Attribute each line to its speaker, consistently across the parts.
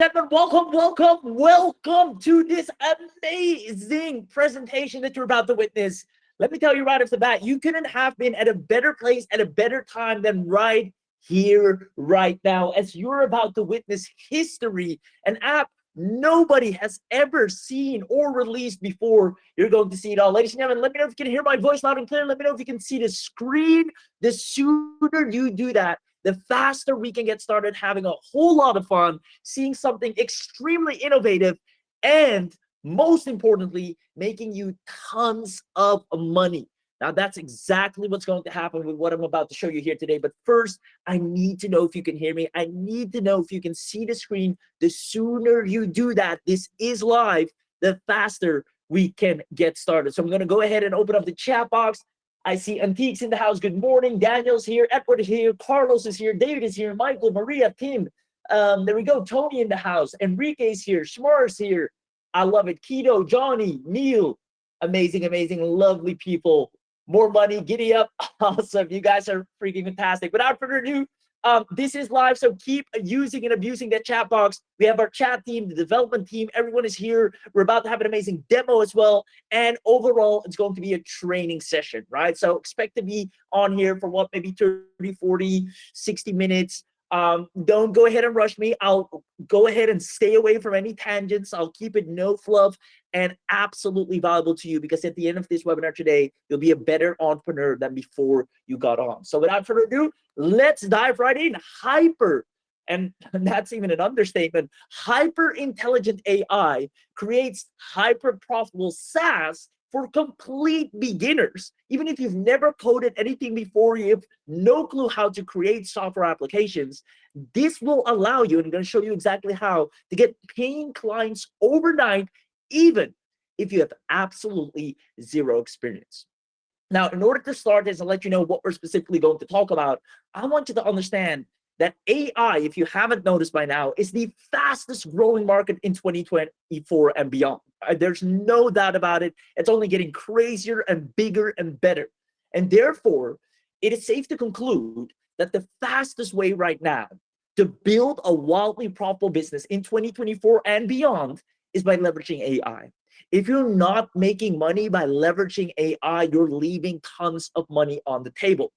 Speaker 1: gentlemen, welcome to this amazing presentation that you're about to witness. Let me tell you right off the bat, you couldn't have been at a better place at a better time than right here, right now, as you're about to witness history, an app nobody has ever seen or released before. You're going to see it all. Ladies and gentlemen, let me know if you can hear my voice loud and clear. Let me know if you can see the screen. The sooner you do that, the faster we can get started having a whole lot of fun, seeing something extremely innovative, and most importantly, making you tons of money. Now, that's exactly what's going to happen with what I'm about to show you here today. But first, I need to know if you can hear me. I need to know if you can see the screen. The sooner you do that, this is live, the faster we can get started. So I'm going to go ahead and open up the chat box. I see Antiques in the house. Good morning. Daniel's here. Edward is here. Carlos is here. David is here. Michael, Maria, Tim. There we go. Tony in the house. Enrique's here. Shmar's here. I love it. Keto, Johnny, Neil. Amazing, amazing, lovely people. More money, giddy up. Awesome. You guys are freaking fantastic. Without further ado, this is live, so keep using and abusing that chat box. We have our chat team, the development team. Everyone is here. We're about to have an amazing demo as well. And overall, it's going to be a training session, right? So expect to be on here for what, maybe 30, 40, 60 minutes. Don't go ahead and rush me. I'll go ahead and stay away from any tangents. I'll keep it no fluff and absolutely valuable to you, because at the end of this webinar today, you'll be a better entrepreneur than before you got on. So without further ado, let's dive right in. And that's even an understatement, hyper intelligent AI creates hyper profitable SaaS for complete beginners. Even if you've never coded anything before, you have no clue how to create software applications, this will allow you, and I'm going to show you exactly how, to get paying clients overnight, even if you have absolutely zero experience. Now, in order to start this and let you know what we're specifically going to talk about, I want you to understand that AI, if you haven't noticed by now, is the fastest growing market in 2024 and beyond. There's no doubt about it. It's only getting crazier and bigger and better. And therefore, it is safe to conclude that the fastest way right now to build a wildly profitable business in 2024 and beyond is by leveraging AI. If you're not making money by leveraging AI, you're leaving tons of money on the table.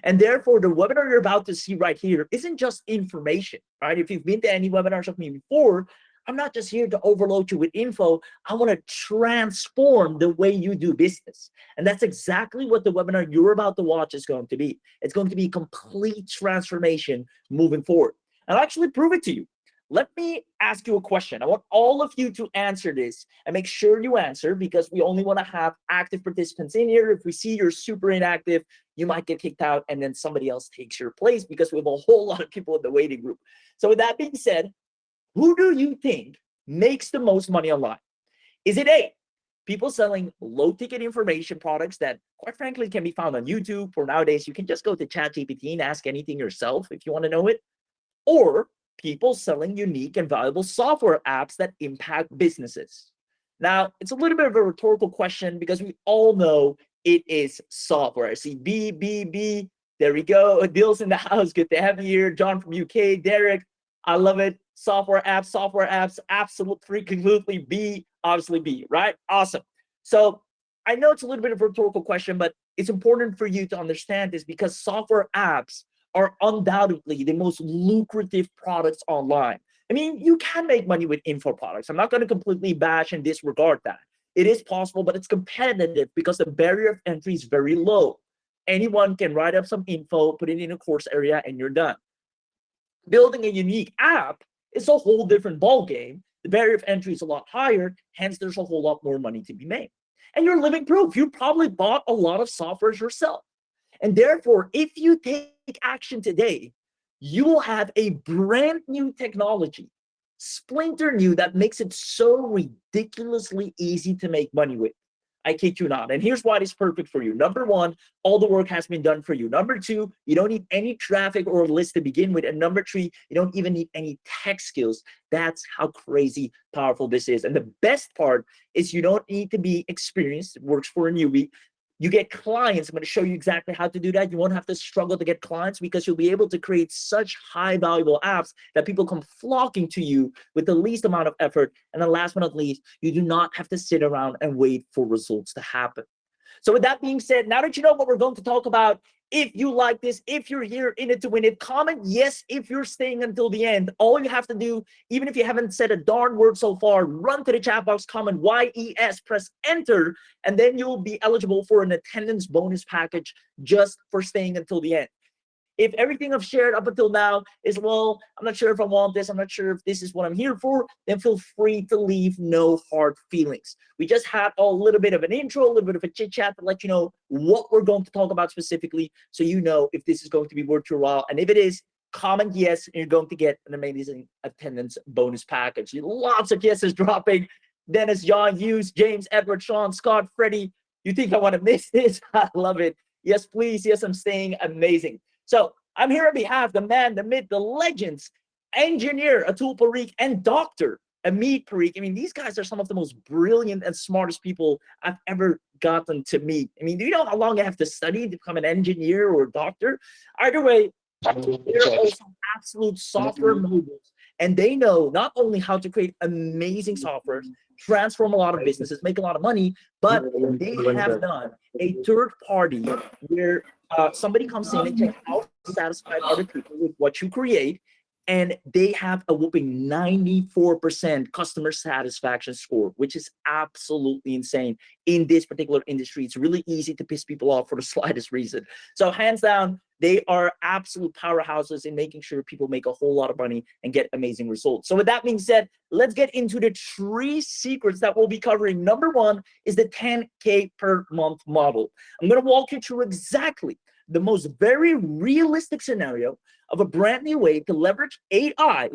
Speaker 1: And therefore, the webinar you're about to see right here isn't just information, right? If you've been to any webinars of me before, I'm not just here to overload you with info. I want to transform the way you do business. And that's exactly what the webinar you're about to watch is going to be. It's going to be complete transformation moving forward. I'll actually prove it to you. Let me ask you a question. I want all of you to answer this, and make sure you answer, because we only want to have active participants in here. If we see you're super inactive, you might get kicked out and then somebody else takes your place, because we have a whole lot of people in the waiting group. So with that being said, who do you think makes the most money online? Is it A, people selling low ticket information products that quite frankly can be found on YouTube, or nowadays you can just go to ChatGPT and ask anything yourself if you want to know it? Or people selling unique and valuable software apps that impact businesses? Now, it's a little bit of a rhetorical question, because we all know it is software. I see B. There we go. Bill's in the house. Good to have you here. John from UK. Derek, I love it. Software apps, absolute freaking B, obviously B, right? Awesome. So I know it's a little bit of a rhetorical question, but it's important for you to understand this, because software apps are undoubtedly the most lucrative products online. I mean, you can make money with info products. I'm not going to completely bash and disregard that. It is possible, but it's competitive because the barrier of entry is very low. Anyone can write up some info, put it in a course area, and you're done. Building a unique app is a whole different ballgame. The barrier of entry is a lot higher, hence there's a whole lot more money to be made. And you're living proof. You probably bought a lot of softwares yourself. And therefore, if you take action today, you will have a brand new technology, splinter new, that makes it so ridiculously easy to make money with. I kid you not. And here's why it's perfect for you. Number one, all the work has been done for you. Number two, you don't need any traffic or list to begin with. And number three, you don't even need any tech skills. That's how crazy powerful this is. And the best part is you don't need to be experienced. It works for a newbie. You get clients. I'm going to show you exactly how to do that. You won't have to struggle to get clients because you'll be able to create such high valuable apps that people come flocking to you with the least amount of effort. And then last but not least, you do not have to sit around and wait for results to happen. So with that being said, now that you know what we're going to talk about, if you like this, if you're here in it to win it, comment yes if you're staying until the end. All you have to do, even if you haven't said a darn word so far, run to the chat box, comment YES, press enter, and then you'll be eligible for an attendance bonus package just for staying until the end. If everything I've shared up until now is, well, I'm not sure if I want this, I'm not sure if this is what I'm here for, then feel free to leave no hard feelings. We just had a little bit of an intro, a little bit of a chit chat to let you know what we're going to talk about specifically, so you know if this is going to be worth your while. And if it is, comment yes, and you're going to get an amazing attendance bonus package. Lots of yeses dropping. Dennis, John, Hughes, James, Edward, Sean, Scott, Freddie. You think I want to miss this? I love it. Yes, please. Yes, I'm staying. Amazing. So I'm here on behalf of the man, the myth, the legends, engineer Atul Pareek and Dr. Amit Pareek. I mean, these guys are some of the most brilliant and smartest people I've ever gotten to meet. I mean, do you know how long I have to study to become an engineer or a doctor? Either way, they're also absolute software moguls. And they know not only how to create amazing software, transform a lot of businesses, make a lot of money, but they have done a third party where somebody comes in and checks how satisfied are the people with what you create, and they have a whooping 94% customer satisfaction score, which is absolutely insane in this particular industry. It's really easy to piss people off for the slightest reason. So hands down, they are absolute powerhouses in making sure people make a whole lot of money and get amazing results. So with that being said, let's get into the 3 secrets that we'll be covering. Number 1 is the 10K per month model. I'm going to walk you through exactly the most very realistic scenario of a brand new way to leverage AI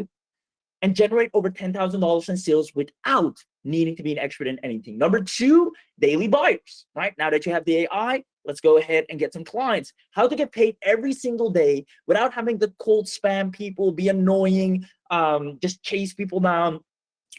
Speaker 1: and generate over $10,000 in sales without needing to be an expert in anything. Number 2, daily buyers, right? Now that you have the AI, let's go ahead and get some clients. How to get paid every single day without having to cold spam people, be annoying, just chase people down,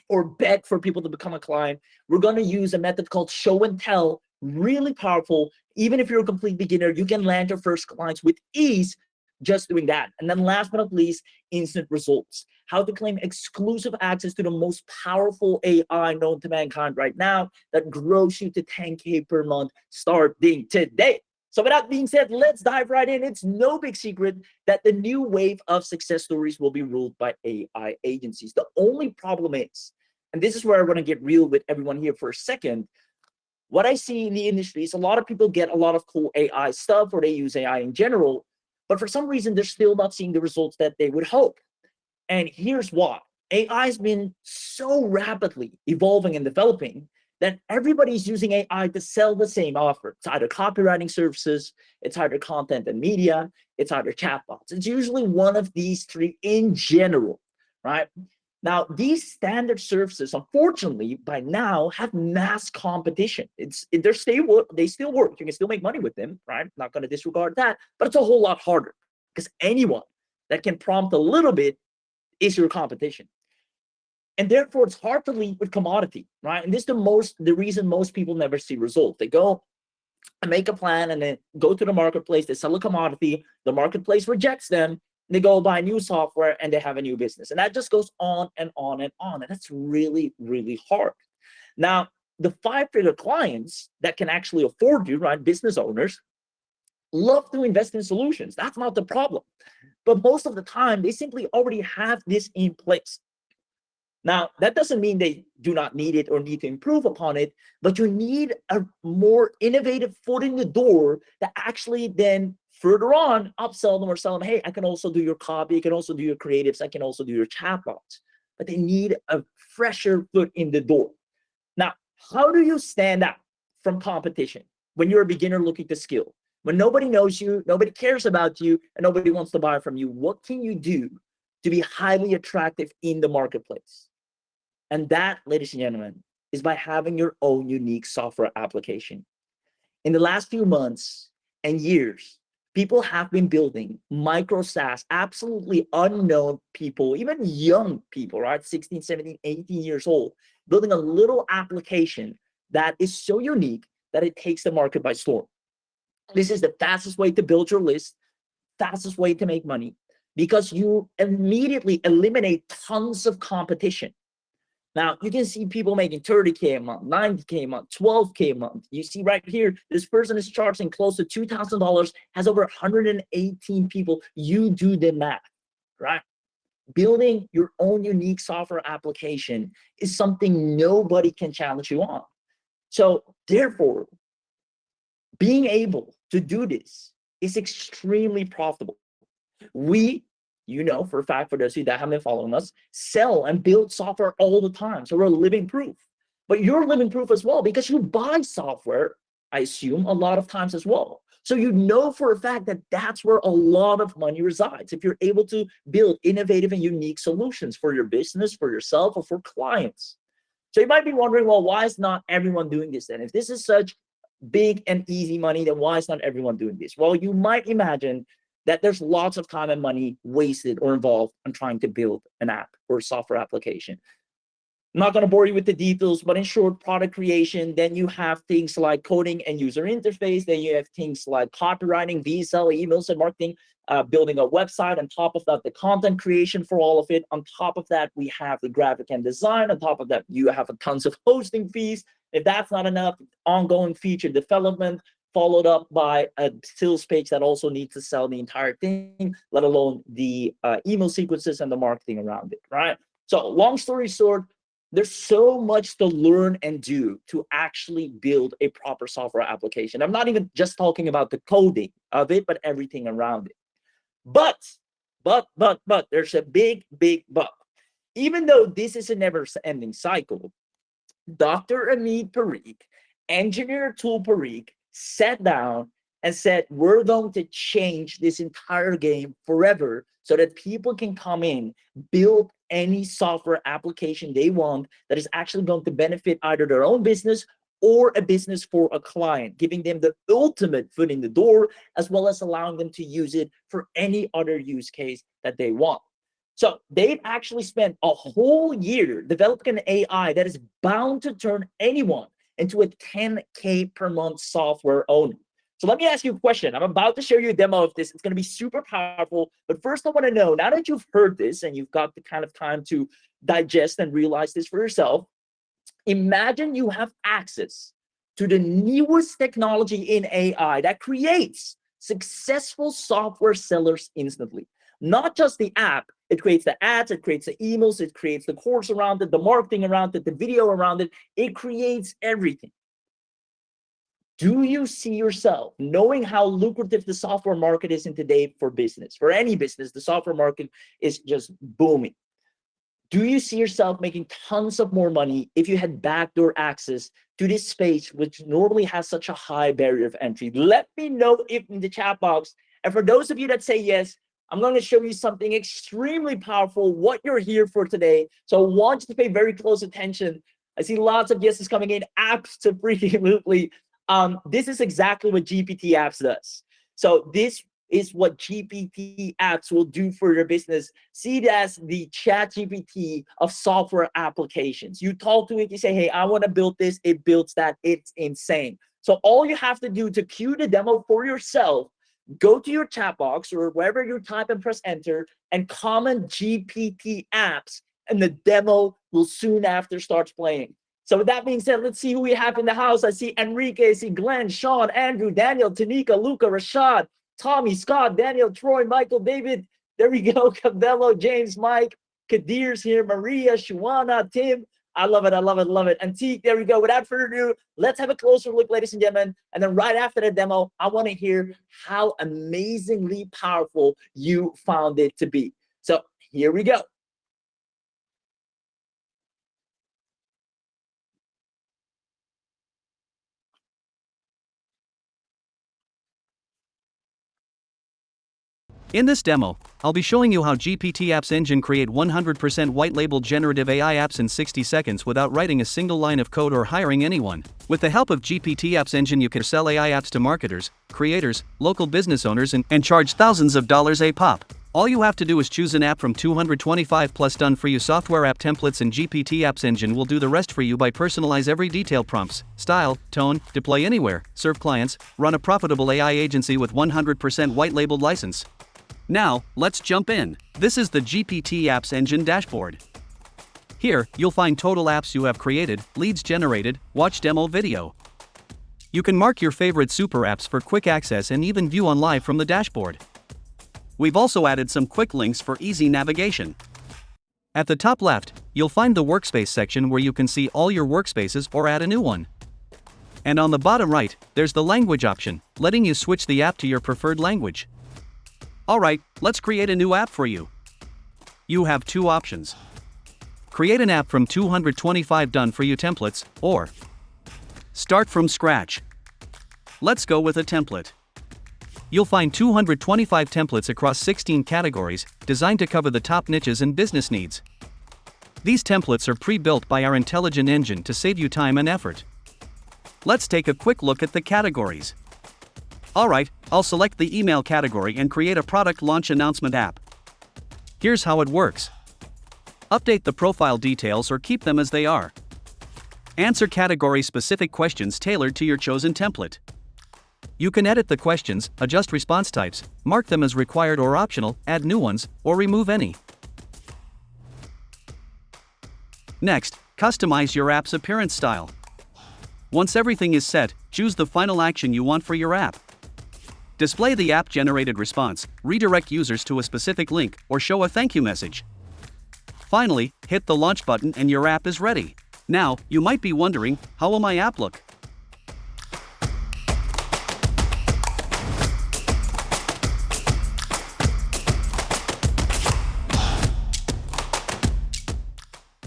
Speaker 1: or beg for people to become a client. We're going to use a method called show and tell, really powerful. Even if you're a complete beginner, you can land your first clients with ease just doing that. And then last but not least, instant results. How to claim exclusive access to the most powerful AI known to mankind right now that grows you to 10K per month starting today. So with that being said, let's dive right in. It's no big secret that the new wave of success stories will be ruled by AI agencies. The only problem is, and this is where I want to get real with everyone here for a second, what I see in the industry is a lot of people get a lot of cool AI stuff, or they use AI in general, but for some reason, they're still not seeing the results that they would hope. And here's why. AI has been so rapidly evolving and developing that everybody's using AI to sell the same offer. It's either copywriting services, it's either content and media, it's either chatbots. It's usually one of these 3 in general, right? Now, these standard services, unfortunately, by now have mass competition. They still work. You can still make money with them, right? Not going to disregard that, but it's a whole lot harder because anyone that can prompt a little bit is your competition. And therefore, it's hard to lead with commodity, right? And this is the reason most people never see results. They go and make a plan and then go to the marketplace, they sell a commodity, the marketplace rejects them, they go buy new software and they have a new business. And that just goes on and on and on. And that's really, really hard. Now, the 5-figure clients that can actually afford you, right, business owners, love to invest in solutions. That's not the problem. But most of the time, they simply already have this in place. Now, that doesn't mean they do not need it or need to improve upon it, but you need a more innovative foot in the door to actually then further on upsell them or sell them, hey, I can also do your copy, I can also do your creatives, I can also do your chatbots. But they need a fresher foot in the door. Now, how do you stand out from competition when you're a beginner looking to skill? When nobody knows you, nobody cares about you, and nobody wants to buy from you, what can you do to be highly attractive in the marketplace? And that, ladies and gentlemen, is by having your own unique software application. In the last few months and years, people have been building micro SaaS, absolutely unknown people, even young people, right? 16, 17, 18 years old, building a little application that is so unique that it takes the market by storm. This is the fastest way to build your list, fastest way to make money, because you immediately eliminate tons of competition. Now, you can see people making 30K a month, 90K a month, 12K a month. You see right here, this person is charging close to $2,000, has over 118 people. You do the math, right? Building your own unique software application is something nobody can challenge you on. So therefore, being able to do this is extremely profitable. We, for a fact, for those of you that haven't been following us, sell and build software all the time. So we're living proof. But you're living proof as well, because you buy software, I assume, a lot of times as well. So you know for a fact that that's where a lot of money resides. If you're able to build innovative and unique solutions for your business, for yourself, or for clients. So you might be wondering, well, why is not everyone doing this then? If this is such big and easy money, then why is not everyone doing this? Well, you might imagine that there's lots of time and money wasted or involved in trying to build an app or a software application. I'm not going to bore you with the details, but in short, product creation, then you have things like coding and user interface, then you have things like copywriting, VSL, emails and marketing, building a website. On top of that, the content creation for all of it. On top of that, we have the graphic and design. On top of that, you have tons of hosting fees. If that's not enough, ongoing feature development, followed up by a sales page that also needs to sell the entire thing, let alone the email sequences and the marketing around it, right? So long story short, there's so much to learn and do to actually build a proper software application. I'm not even just talking about the coding of it, but everything around it. But there's a big but. Even though this is a never-ending cycle, Dr. Amit Pareek, engineer Atul Pareek, sat down and said, we're going to change this entire game forever so that people can come in, build any software application they want that is actually going to benefit either their own business or a business for a client, giving them the ultimate foot in the door, as well as allowing them to use it for any other use case that they want. So they've actually spent a whole year developing an AI that is bound to turn anyone into a 10K per month software owner. So let me ask you a question. I'm about to show you a demo of this. It's going to be super powerful. But first, I want to know, now that you've heard this and you've got the kind of time to digest and realize this for yourself, imagine you have access to the newest technology in AI that creates successful software sellers instantly. Not just the app, it creates the ads, it creates the emails, it creates the course around it, the marketing around it, the video around it. It creates everything. Do you see yourself, knowing how lucrative the software market is in today for business? For any business, the software market is just booming. Do you see yourself making tons of more money if you had backdoor access to this space, which normally has such a high barrier of entry? Let me know if in the chat box. And for those of you that say yes, I'm going to show you something extremely powerful, what you're here for today. So I want you to pay very close attention. I see lots of yeses coming in. Absolutely. This is exactly what GPT Apps does. So this is what GPT Apps will do for your business. See it as the chat GPT of software applications. You talk to it, you say, hey, I want to build this. It builds that. It's insane. So all you have to do to cue the demo for yourself, go to your chat box or wherever you type and press enter and comment GPT Apps, and the demo will soon after start playing. So with that being said, let's see who we have in the house. I see Enrique, I see Glenn, Sean, Andrew, Daniel, Tanika, Luca, Rashad, Tommy, Scott, Daniel, Troy, Michael, David. There we go. Cabello, James, Mike, Kadir's here, Maria, Shuana, Tim. I love it. I love it. Love it. Antique. There we go. Without further ado, let's have a closer look, ladies and gentlemen. And then right after the demo, I want to hear how amazingly powerful you found it to be. So here we go.
Speaker 2: In this demo, I'll be showing you how GPT Apps Engine create 100% white-labeled generative AI apps in 60 seconds without writing a single line of code or hiring anyone. With the help of GPT Apps Engine, you can sell AI apps to marketers, creators, local business owners and charge thousands of dollars a pop. All you have to do is choose an app from 225 plus done for you software app templates, and GPT Apps Engine will do the rest for you by personalize every detail prompts, style, tone, deploy anywhere, serve clients, run a profitable AI agency with 100% white labeled license. Now, let's jump in. This is the GPT Apps Engine dashboard. Here, you'll find total apps you have created, leads generated, watch demo video. You can mark your favorite super apps for quick access and even view on live from the dashboard. We've also added some quick links for easy navigation. At the top left, you'll find the workspace section where you can see all your workspaces or add a new one. And on the bottom right, there's the language option, letting you switch the app to your preferred language. Alright, let's create a new app for you. You have two options. Create an app from 225 done for you templates, or start from scratch. Let's go with a template. You'll find 225 templates across 16 categories, designed to cover the top niches and business needs. These templates are pre-built by our intelligent engine to save you time and effort. Let's take a quick look at the categories. Alright, I'll select the email category and create a product launch announcement app. Here's how it works. Update the profile details or keep them as they are. Answer category-specific questions tailored to your chosen template. You can edit the questions, adjust response types, mark them as required or optional, add new ones, or remove any. Next, customize your app's appearance style. Once everything is set, choose the final action you want for your app. Display the app-generated response, redirect users to a specific link, or show a thank you message. Finally, hit the launch button and your app is ready. Now, you might be wondering, how will my app look?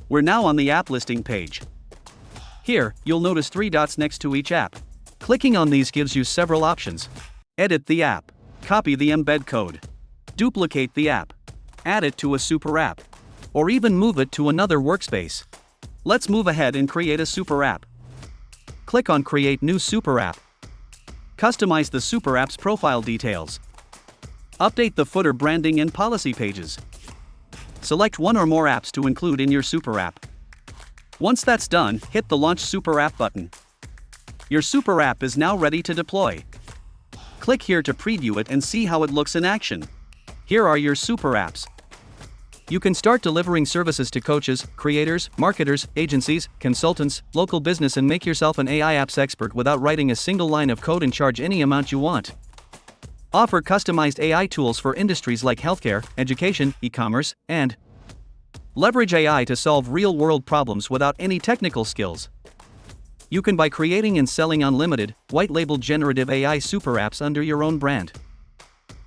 Speaker 2: We're now on the app listing page. Here, you'll notice 3 dots next to each app. Clicking on these gives you several options. Edit the app. Copy the embed code. Duplicate the app. Add it to a super app. Or even move it to another workspace. Let's move ahead and create a super app. Click on Create New Super App. Customize the super app's profile details. Update the footer branding and policy pages. Select one or more apps to include in your super app. Once that's done, hit the Launch Super App button. Your super app is now ready to deploy. Click here to preview it and see how it looks in action. Here are your super apps. You can start delivering services to coaches, creators, marketers, agencies, consultants, local business, and make yourself an AI apps expert without writing a single line of code and charge any amount you want. Offer customized AI tools for industries like healthcare, education, e-commerce, and leverage AI to solve real-world problems without any technical skills. You can buy creating and selling unlimited, white-labeled generative AI super apps under your own brand.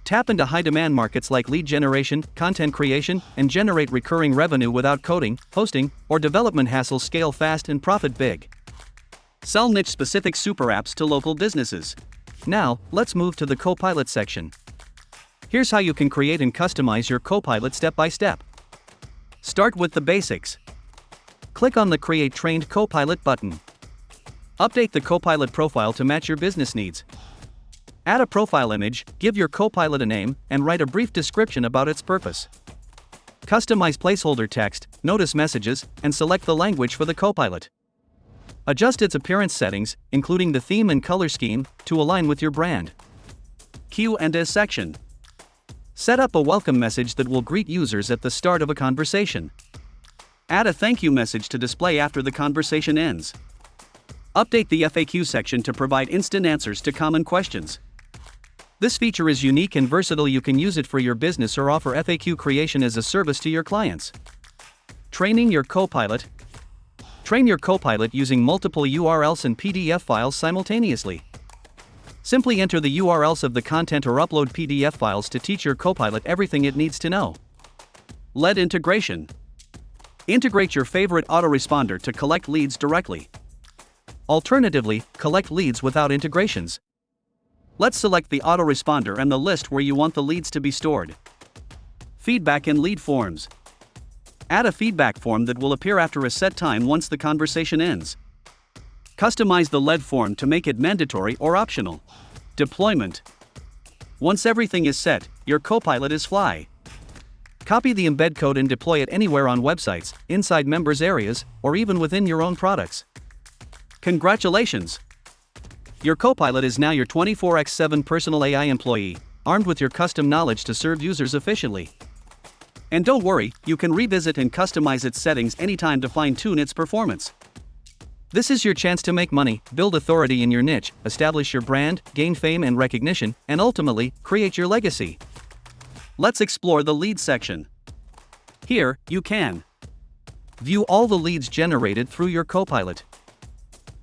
Speaker 2: Tap into high-demand markets like lead generation, content creation, and generate recurring revenue without coding, hosting, or development hassle. Scale fast and profit big. Sell niche-specific super apps to local businesses. Now, let's move to the Copilot section. Here's how you can create and customize your Copilot step by step. Start with the basics. Click on the Create Trained Copilot button. Update the Copilot profile to match your business needs. Add a profile image, give your Copilot a name, and write a brief description about its purpose. Customize placeholder text, notice messages, and select the language for the Copilot. Adjust its appearance settings, including the theme and color scheme, to align with your brand. Q&A section. Set up a welcome message that will greet users at the start of a conversation. Add a thank you message to display after the conversation ends. Update the FAQ section to provide instant answers to common questions. This feature is unique and versatile. You can use it for your business or offer FAQ creation as a service to your clients. Training your Copilot. Train your Copilot using multiple URLs and PDF files simultaneously. Simply enter the URLs of the content or upload PDF files to teach your Copilot everything it needs to know. Lead integration. Integrate your favorite autoresponder to collect leads directly. Alternatively, collect leads without integrations. Let's select the autoresponder and the list where you want the leads to be stored. Feedback and lead forms. Add a feedback form that will appear after a set time once the conversation ends. Customize the lead form to make it mandatory or optional. Deployment. Once everything is set, your Copilot is fly. Copy the embed code and deploy it anywhere on websites, inside members' areas, or even within your own products. Congratulations! Your Copilot is now your 24x7 personal AI employee, armed with your custom knowledge to serve users efficiently. And don't worry, you can revisit and customize its settings anytime to fine-tune its performance. This is your chance to make money, build authority in your niche, establish your brand, gain fame and recognition, and ultimately, create your legacy. Let's explore the leads section. Here, you can view all the leads generated through your Copilot.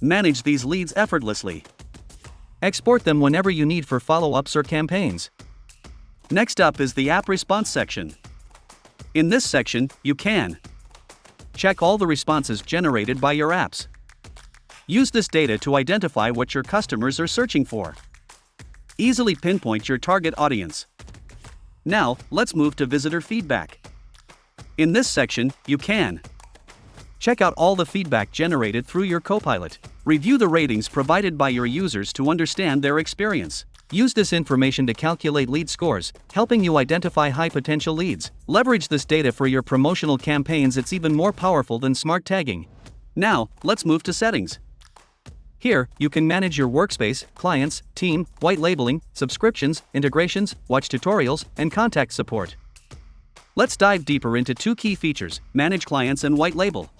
Speaker 2: Manage these leads effortlessly. Export them whenever you need for follow-ups or campaigns. Next up is the app response section. In this section, you can check all the responses generated by your apps. Use this data to identify what your customers are searching for. Easily pinpoint your target audience. Now, let's move to visitor feedback. In this section, you can check out all the feedback generated through your Copilot. Review the ratings provided by your users to understand their experience. Use this information to calculate lead scores, helping you identify high-potential leads. Leverage this data for your promotional campaigns. It's even more powerful than smart tagging. Now, let's move to settings. Here, you can manage your workspace, clients, team, white labeling, subscriptions, integrations, watch tutorials, and contact support. Let's dive deeper into two key features: manage clients and white label.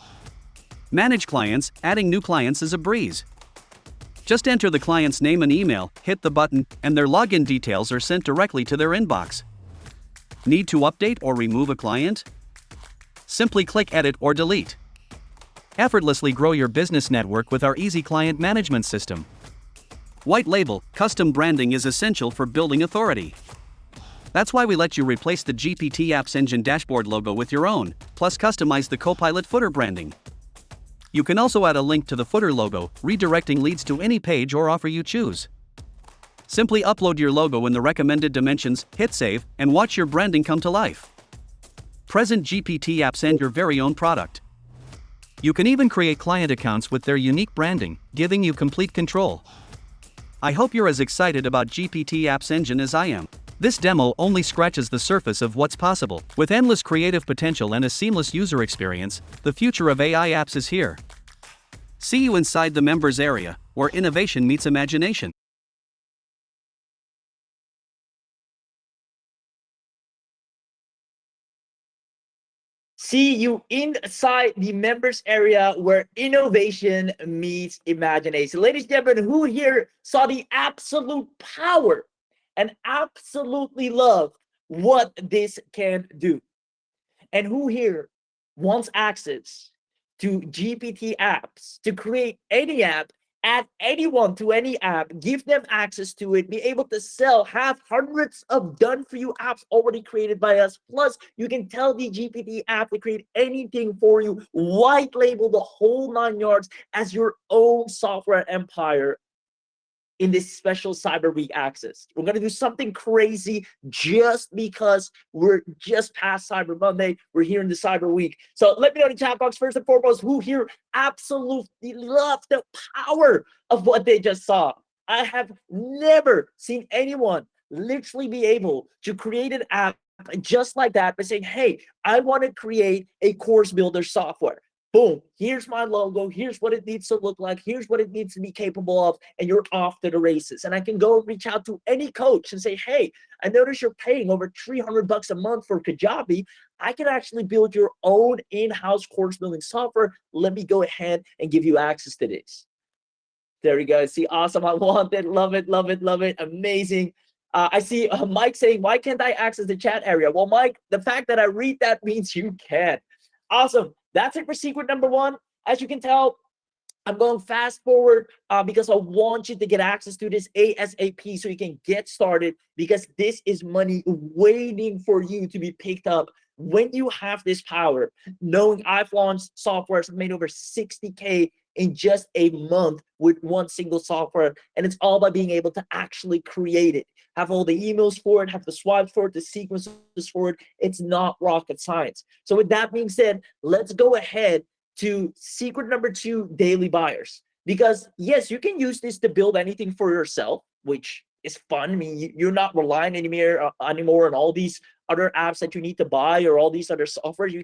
Speaker 2: Manage clients, adding new clients is a breeze. Just enter the client's name and email, hit the button, and their login details are sent directly to their inbox. Need to update or remove a client? Simply click Edit or Delete. Effortlessly grow your business network with our easy client management system. White label, custom branding is essential for building authority. That's why we let you replace the GPT Apps Engine dashboard logo with your own, plus customize the Copilot footer branding. You can also add a link to the footer logo, redirecting leads to any page or offer you choose. Simply upload your logo in the recommended dimensions, hit save, and watch your branding come to life. Present GPT Apps and your very own product. You can even create client accounts with their unique branding, giving you complete control. I hope you're as excited about GPT Apps Engine as I am. This demo only scratches the surface of what's possible. With endless creative potential and a seamless user experience, the future of AI apps is here. See you inside the members area, where innovation meets imagination.
Speaker 1: See you inside the members area where innovation meets imagination. Ladies and gentlemen, who here saw the absolute power and absolutely love what this can do? And who here wants access to GPT apps to create any app, add anyone to any app, give them access to it, be able to sell, have hundreds of done-for-you apps already created by us. Plus, you can tell the GPT app to create anything for you, white label the whole 9 yards as your own software empire in this special Cyber Week access. We're going to do something crazy just because we're just past Cyber Monday. We're here in the Cyber Week. So let me know in the chat box, first and foremost, who here absolutely love the power of what they just saw. I have never seen anyone literally be able to create an app just like that by saying, hey, I want to create a course builder software. Boom, here's my logo, here's what it needs to look like, here's what it needs to be capable of, and you're off to the races. And I can go reach out to any coach and say, hey, I notice you're paying over $300 a month for Kajabi. I can actually build your own in-house course building software. Let me go ahead and give you access to this. There you go. See, awesome. I want it. Love it, love it, love it. Amazing. I see Mike saying, why can't I access the chat area? Well, Mike, the fact that I read that means you can. Awesome. That's it for secret number 1. As you can tell, I'm going fast forward because I want you to get access to this ASAP so you can get started, because this is money waiting for you to be picked up when you have this power. Knowing I've launched softwares, I've made over 60K in just a month with one single software, and it's all by being able to actually create it, have all the emails for it, have the swipes for it, the sequences for it. It's not rocket science. So with that being said, let's go ahead to secret number 2, daily buyers. Because yes, you can use this to build anything for yourself, which It's fun. I mean, you're not relying anymore on all these other apps that you need to buy or all these other software. You're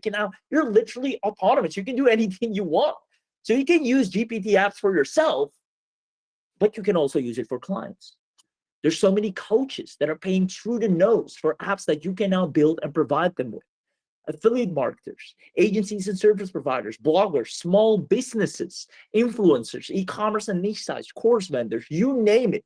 Speaker 1: literally autonomous. You can do anything you want. So you can use GPT apps for yourself, but you can also use it for clients. There's so many coaches that are paying through the nose for apps that you can now build and provide them with. Affiliate marketers, agencies and service providers, bloggers, small businesses, influencers, e-commerce and niche sites, course vendors, you name it.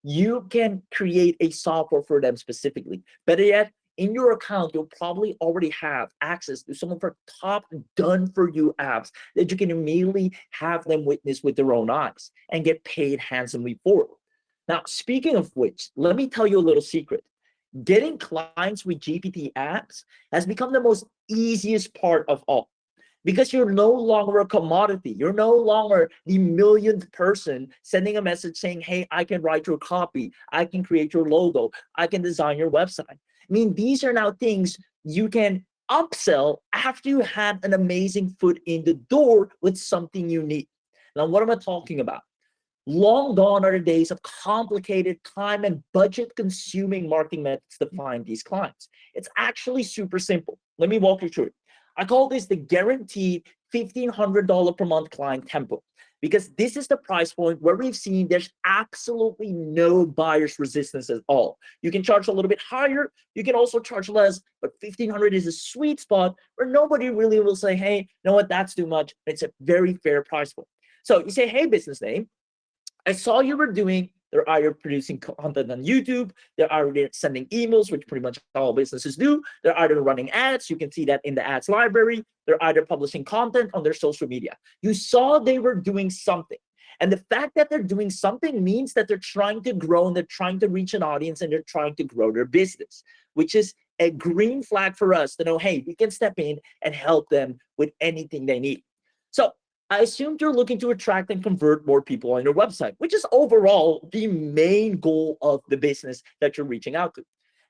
Speaker 1: You can create a software for them specifically. Better yet, in your account, you'll probably already have access to some of our top done-for-you apps that you can immediately have them witness with their own eyes and get paid handsomely for it. Now, speaking of which, let me tell you a little secret. Getting clients with GPT apps has become the most easiest part of all, because you're no longer a commodity. You're no longer the millionth person sending a message saying, hey, I can write your copy, I can create your logo, I can design your website. I mean, these are now things you can upsell after you had an amazing foot in the door with something unique. Now, what am I talking about? Long gone are the days of complicated, time and budget consuming marketing methods to find these clients. It's actually super simple. Let me walk you through it. I call this the guaranteed $1,500 per month client tempo, because this is the price point where we've seen there's absolutely no buyer's resistance at all. You can charge a little bit higher, you can also charge less, but 1,500 is a sweet spot where nobody really will say, hey, you know what, that's too much. It's a very fair price point. So you say, hey, business name, I saw you were doing, they're either producing content on YouTube, they're either sending emails, which pretty much all businesses do, they're either running ads, you can see that in the ads library, they're either publishing content on their social media. You saw they were doing something. And the fact that they're doing something means that they're trying to grow and they're trying to reach an audience and they're trying to grow their business, which is a green flag for us to know, hey, we can step in and help them with anything they need. So I assumed you're looking to attract and convert more people on your website, which is overall the main goal of the business that you're reaching out to.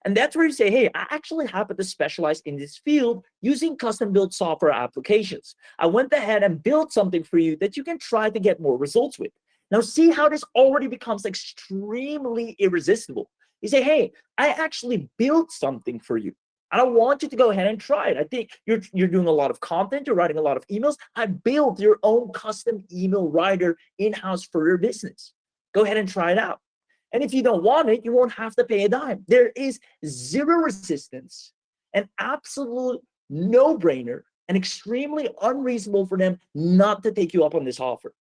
Speaker 1: And that's where you say, hey, I actually happen to specialize in this field using custom-built software applications. I went ahead and built something for you that you can try to get more results with. Now, see how this already becomes extremely irresistible. You say, hey, I actually built something for you. I don't want you to go ahead and try it. I think you're doing a lot of content, you're writing a lot of emails. I built your own custom email writer in-house for your business. Go ahead and try it out. And if you don't want it, you won't have to pay a dime. There is zero resistance, an absolute no-brainer, and extremely unreasonable for them not to take you up on this offer.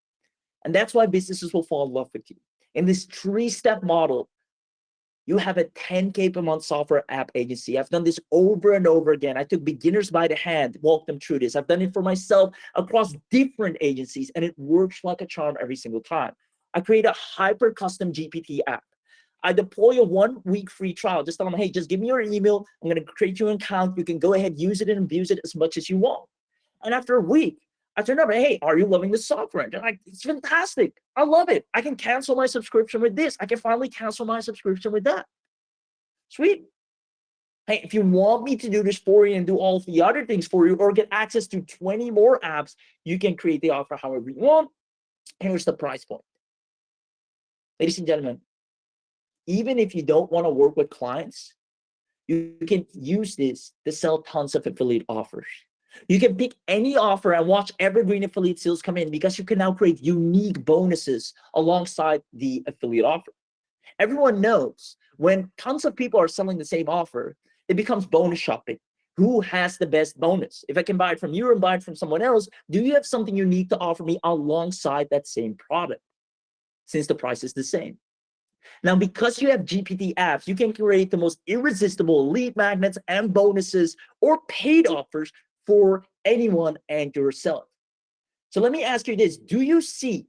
Speaker 1: And that's why businesses will fall in love with you. In this three-step model, you have a 10K per month software app agency. I've done this over and over again. I took beginners by the hand, walked them through this. I've done it for myself across different agencies, and it works like a charm every single time. I create a hyper custom GPT app. I deploy a 1 week free trial. Just tell them, hey, just give me your email. I'm going to create you an account. You can go ahead, use it and abuse it as much as you want. And after a week, I turn over, hey, are you loving the software? And they're like, it's fantastic. I love it. I can cancel my subscription with this. I can finally cancel my subscription with that. Sweet. Hey, if you want me to do this for you and do all the other things for you, or get access to 20 more apps, you can create the offer however you want. Here's the price point. Ladies and gentlemen, even if you don't want to work with clients, you can use this to sell tons of affiliate offers. You can pick any offer and watch evergreen affiliate sales come in, because you can now create unique bonuses alongside the affiliate offer. Everyone knows when tons of people are selling the same offer, it becomes bonus shopping. Who has the best bonus? If I can buy it from you and buy it from someone else, do you have something unique to offer me alongside that same product, since the price is the same? Now, because you have GPT apps, you can create the most irresistible lead magnets and bonuses or paid offers for anyone and yourself. So let me ask you this. Do you see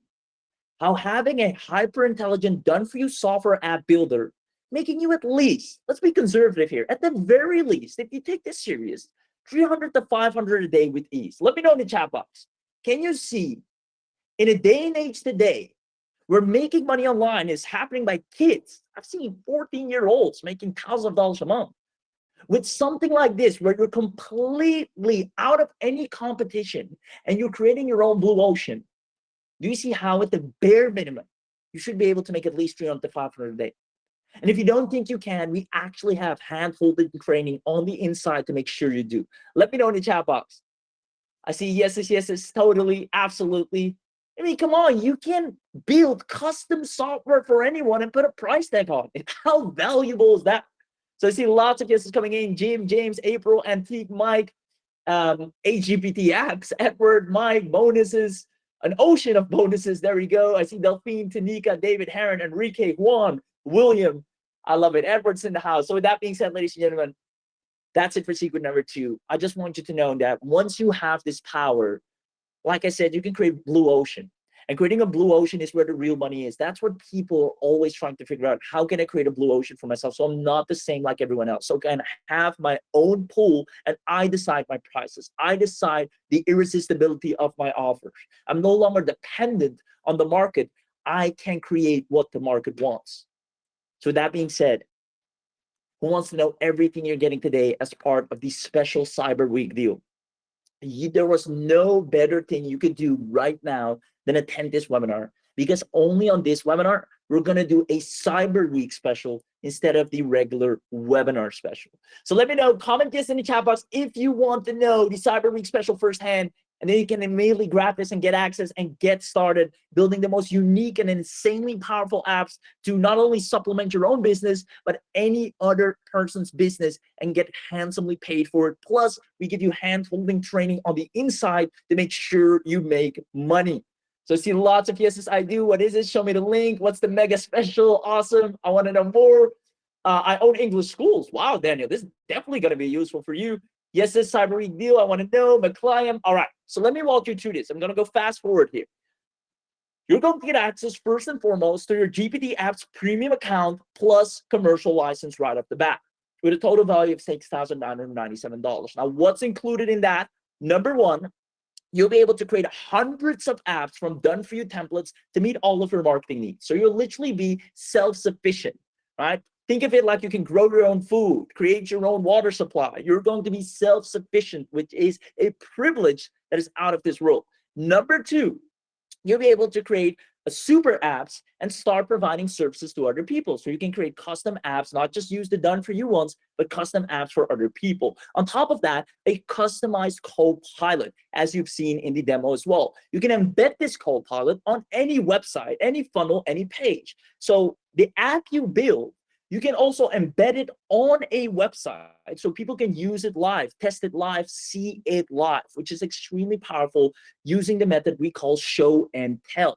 Speaker 1: how having a hyper intelligent done-for-you software app builder making you at least, let's be conservative here, at the very least, if you take this serious, 300 to 500 a day with ease? Let me know in the chat box. Can you see, in a day and age today, where making money online is happening by kids? I've seen 14-year-olds making thousands of dollars a month. With something like this, where you're completely out of any competition and you're creating your own blue ocean, do you see how, at the bare minimum, you should be able to make at least 300 to 500 a day. And if you don't think you can, we actually have hand-holding training on the inside to make sure you do. Let me know in the chat box. I see yeses, totally, absolutely. I mean, come on, you can build custom software for anyone and put a price tag on it. How valuable is that? So I see lots of yeses coming in. Jim, James, April, Antique, Mike, GPT Apps, Edward, Mike, bonuses, an ocean of bonuses. There we go. I see Delphine, Tanika, David, Heron, Enrique, Juan, William. I love it. Edward's in the house. So with that being said, ladies and gentlemen, that's it for secret number 2. I just want you to know that once you have this power, like I said, you can create blue ocean. And creating a blue ocean is where the real money is. That's what people are always trying to figure out. How can I create a blue ocean for myself so I'm not the same like everyone else? So can I have my own pool and I decide my prices. I decide the irresistibility of my offers. I'm no longer dependent on the market. I can create what the market wants. So that being said, who wants to know everything you're getting today as part of the special Cyber Week deal? There was no better thing you could do right now than attend this webinar, because only on this webinar, we're going to do a Cyber Week special instead of the regular webinar special. So let me know, comment this in the chat box if you want to know the Cyber Week special firsthand, and then you can immediately grab this and get access and get started building the most unique and insanely powerful apps to not only supplement your own business, but any other person's business and get handsomely paid for it. Plus, we give you hand-holding training on the inside to make sure you make money. So I see lots of yeses, I do. What is it? Show me the link. What's the mega special? Awesome. I want to know more. I own English schools. Wow, Daniel, this is definitely going to be useful for you. Yes, this Cyber Week deal. I want to know my client. All right. So let me walk you through this. I'm going to go fast forward here. You're going to get access first and foremost to your GPT Apps premium account plus commercial license right off the bat with a total value of $6,997. Now, what's included in that? Number one, you'll be able to create hundreds of apps from done-for-you templates to meet all of your marketing needs. So you'll literally be self-sufficient, right? Think of it like you can grow your own food, create your own water supply. You're going to be self-sufficient, which is a privilege that is out of this world. Number two, you'll be able to create a super apps and start providing services to other people. So you can create custom apps, not just use the done-for-you ones, but custom apps for other people. On top of that, a customized co-pilot, as you've seen in the demo as well. You can embed this co-pilot on any website, any funnel, any page. So the app you build, you can also embed it on a website so people can use it live, test it live, see it live, which is extremely powerful using the method we call show and tell.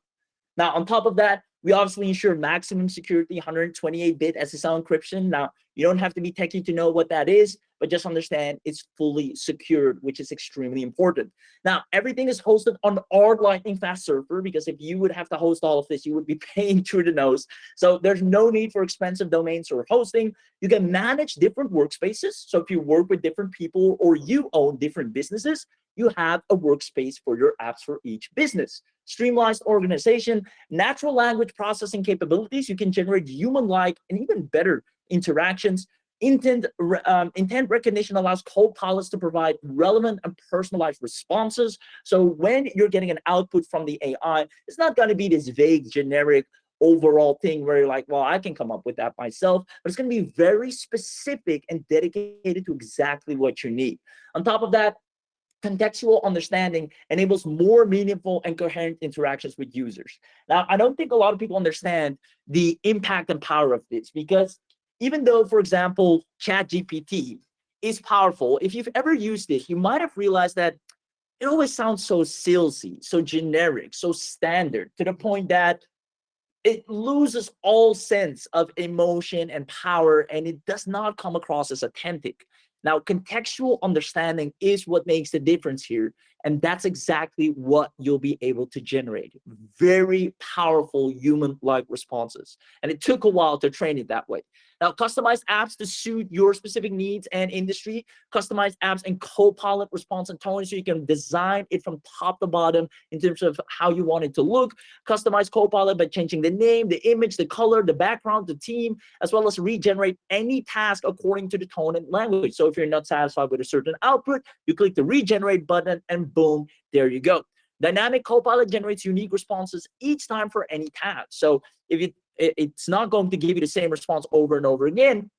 Speaker 1: Now, on top of that, we obviously ensure maximum security, 128-bit SSL encryption. Now, you don't have to be techie to know what that is, but just understand it's fully secured, which is extremely important. Now, everything is hosted on our lightning fast server, because if you would have to host all of this, you would be paying through the nose. So there's no need for expensive domains or hosting. You can manage different workspaces. So if you work with different people or you own different businesses, you have a workspace for your apps for each business. Streamlined organization, natural language processing capabilities. You can generate human-like and even better interactions. Intent recognition allows co-pilots to provide relevant and personalized responses. So when you're getting an output from the AI, it's not going to be this vague, generic, overall thing where you're like, well, I can come up with that myself, but it's going to be very specific and dedicated to exactly what you need. On top of that, contextual understanding enables more meaningful and coherent interactions with users. Now, I don't think a lot of people understand the impact and power of this, because even though, for example, ChatGPT is powerful, if you've ever used it, you might have realized that it always sounds so salesy, so generic, so standard, to the point that it loses all sense of emotion and power, and it does not come across as authentic. Now, contextual understanding is what makes the difference here, and that's exactly what you'll be able to generate. Very powerful human-like responses, and it took a while to train it that way. Now, customized apps to suit your specific needs and industry, customized apps and co-pilot response and tone, so you can design it from top to bottom in terms of how you want it to look. Customized co-pilot by changing the name, the image, the color, the background, the theme, as well as regenerate any task according to the tone and language. So if you're not satisfied with a certain output, you click the regenerate button and boom, there you go. Dynamic Copilot generates unique responses each time for any task. So if it's not going to give you the same response over and over again,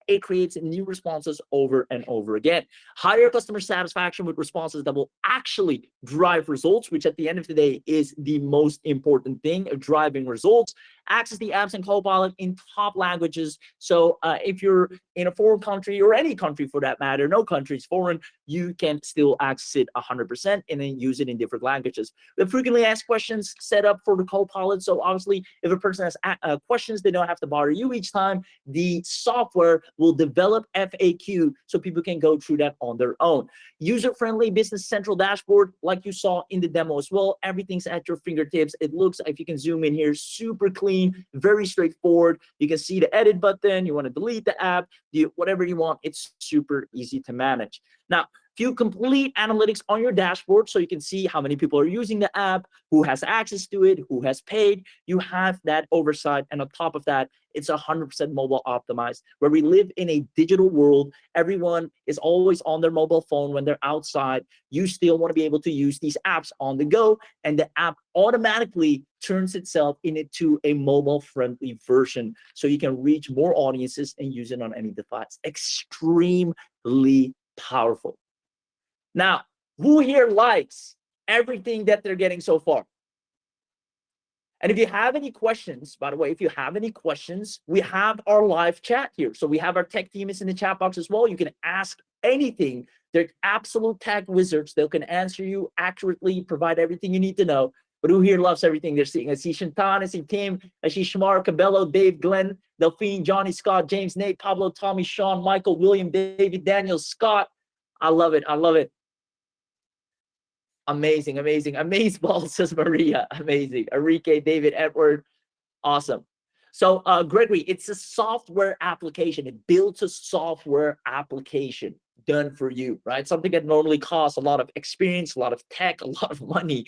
Speaker 1: it creates new responses over and over again. Higher customer satisfaction with responses that will actually drive results, which at the end of the day is the most important thing, driving results. Access the apps and Copilot in top languages. So if you're in a foreign country, or any country for that matter, no country is foreign, you can still access it 100% and then use it in different languages. The frequently asked questions set up for the Copilot. So obviously, if a person has questions, they don't have to bother you each time. The software will develop FAQ so people can go through that on their own. User-friendly Business Central dashboard, like you saw in the demo as well. Everything's at your fingertips. It looks, if you can zoom in here, super clean, very straightforward. You can see the edit button. You want to delete the app, whatever you want. It's super easy to manage. Now, view complete analytics on your dashboard so you can see how many people are using the app, who has access to it, who has paid. You have that oversight. And on top of that, it's 100% mobile optimized. Where we live in a digital world, everyone is always on their mobile phone when they're outside. You still want to be able to use these apps on the go, and the app automatically turns itself into a mobile-friendly version so you can reach more audiences and use it on any device. Extremely powerful. Now, who here likes everything that they're getting so far? And if you have any questions, by the way, if you have any questions, we have our live chat here. So we have our tech team is in the chat box as well. You can ask anything. They're absolute tech wizards. They can answer you accurately, provide everything you need to know. But who here loves everything they're seeing? I see Shantan, I see Tim, I see Shamar, Cabello, Dave, Glenn, Delphine, Johnny, Scott, James, Nate, Pablo, Tommy, Sean, Michael, William, David, Daniel, Scott. I love it. I love it. Amazing, amazing. Amazeball, says Maria. Amazing. Enrique, David, Edward. Awesome. So, Gregory, it's a software application. It builds a software application done for you, right? Something that normally costs a lot of experience, a lot of tech, a lot of money,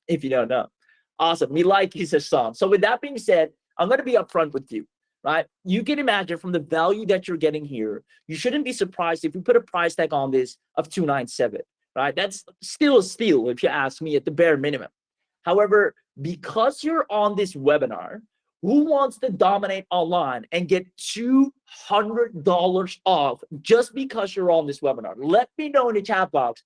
Speaker 1: if you don't know. Awesome. Me like he says song. So with that being said, I'm going to be upfront with you, right? You can imagine from the value that you're getting here, you shouldn't be surprised if we put a price tag on this of $297. Right? That's still a steal if you ask me at the bare minimum. However, because you're on this webinar, who wants to dominate online and get $200 off just because you're on this webinar? Let me know in the chat box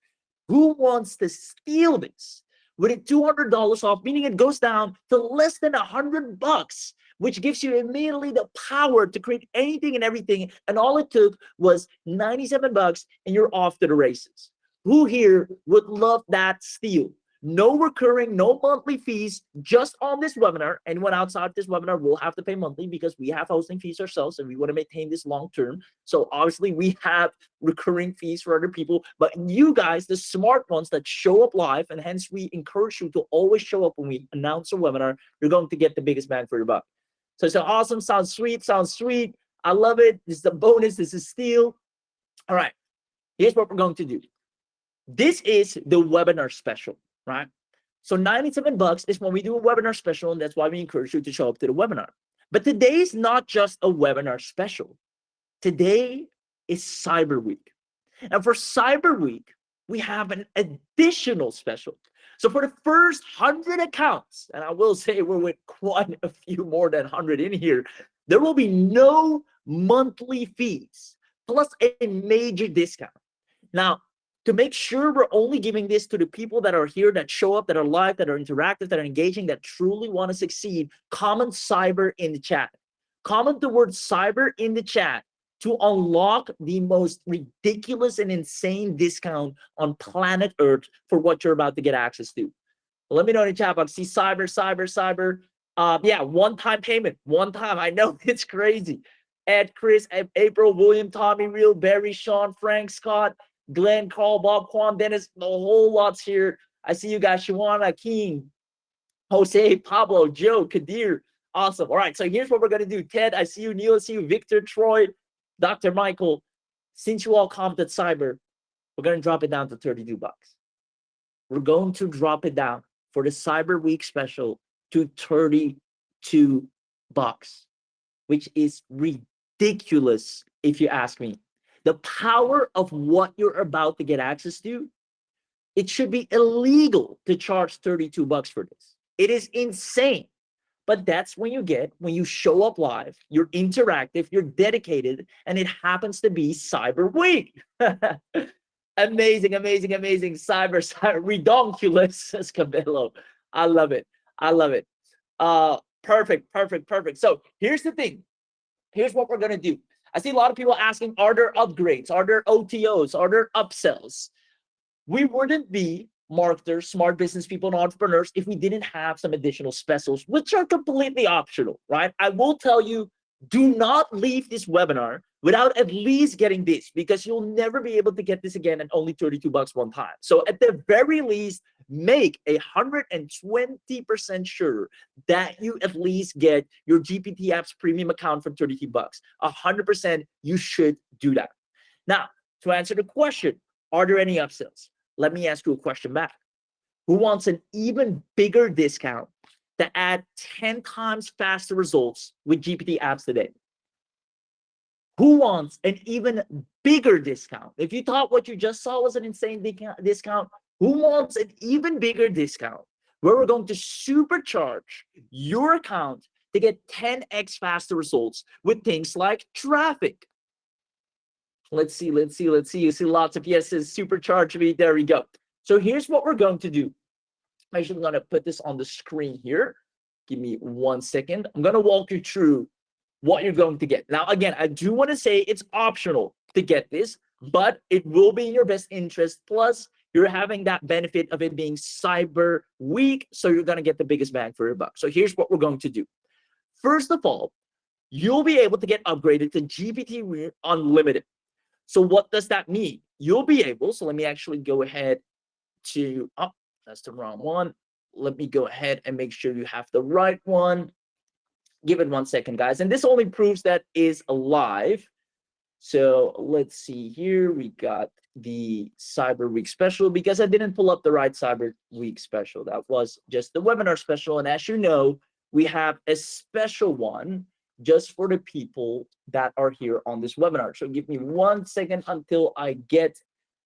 Speaker 1: who wants to steal this with a $200 off, meaning it goes down to less than $100, which gives you immediately the power to create anything and everything. And all it took was $97 and you're off to the races. Who here would love that steal? No recurring, no monthly fees, just on this webinar. Anyone outside this webinar will have to pay monthly because we have hosting fees ourselves and we want to maintain this long term. So obviously we have recurring fees for other people, but you guys, the smart ones that show up live, and hence we encourage you to always show up when we announce a webinar, you're going to get the biggest bang for your buck. So it's awesome, sounds sweet, sounds sweet. I love it. This is a bonus, this is steal. All right, here's what we're going to do. This is the webinar special, right? So $97 is when we do a webinar special, and that's why we encourage you to show up to the webinar. But today is not just a webinar special. Today is Cyber Week. And for Cyber Week, we have an additional special. So for the first 100 accounts, and I will say we're with quite a few more than 100 in here, there will be no monthly fees, plus a major discount. Now, to make sure we're only giving this to the people that are here, that show up, that are live, that are interactive, that are engaging, that truly want to succeed, comment cyber in the chat. Comment the word cyber in the chat to unlock the most ridiculous and insane discount on planet Earth for what you're about to get access to. Let me know in the chat box. See cyber. Yeah, one-time payment. One time. I know it's crazy. Ed, Chris, April, William, Tommy, Real, Barry, Sean, Frank, Scott, Glenn, Carl, Bob, Quan, Dennis, the whole lot's here. I see you guys. Shawana, King, Jose, Pablo, Joe, Kadir. Awesome. All right, so here's what we're going to do. Ted, I see you. Neil, I see you. Victor, Troy, Dr. Michael. Since you all commented cyber, we're going to drop it down to $32. We're going to drop it down for the Cyber Week special to $32, which is ridiculous if you ask me. The power of what you're about to get access to It should be illegal to charge 32 bucks for this. It is insane. But that's when you show up live, you're interactive, you're dedicated, and it happens to be Cyber Week. Amazing, amazing, amazing. Cyber, redonkulous, says Cabello. I love it. I love it. Perfect, perfect, perfect. So here's the thing. Here's what we're gonna do. I see a lot of people asking, are there upgrades? Are there OTOs? Are there upsells? We wouldn't be marketers, smart business people, and entrepreneurs if we didn't have some additional specials, which are completely optional, right? I will tell you, do not leave this webinar without at least getting this, because you'll never be able to get this again at only 32 bucks one time. So at the very least, make 120% sure that you at least get your GPT Apps premium account for 32 bucks. 100% you should do that. Now, to answer the question, are there any upsells? Let me ask you a question back. Who wants an even bigger discount to add 10 times faster results with GPT Apps today? Who wants an even bigger discount? If you thought what you just saw was an insane discount, who wants an even bigger discount where we're going to supercharge your account to get 10x faster results with things like traffic? Let's see, let's see, let's see. You see lots of yeses, supercharge me. There we go. So here's what we're going to do. Actually, I'm going to put this on the screen here. Give me 1 second. I'm going to walk you through what you're going to get. Now, again, I do want to say it's optional to get this, but it will be in your best interest. Plus, you're having that benefit of it being Cyber Week, so you're going to get the biggest bang for your buck. So here's what we're going to do. First of all, you'll be able to get upgraded to GPT Unlimited. So what does that mean? You'll be able, so let me actually go ahead to, oh, that's the wrong one. Let me go ahead and make sure you have the right one. Give it 1 second, guys. And this only proves that is live. So let's see here. We got the Cyber Week special, because I didn't pull up the right Cyber Week special. That was just the webinar special. And as you know, we have a special one just for the people that are here on this webinar. So give me 1 second until I get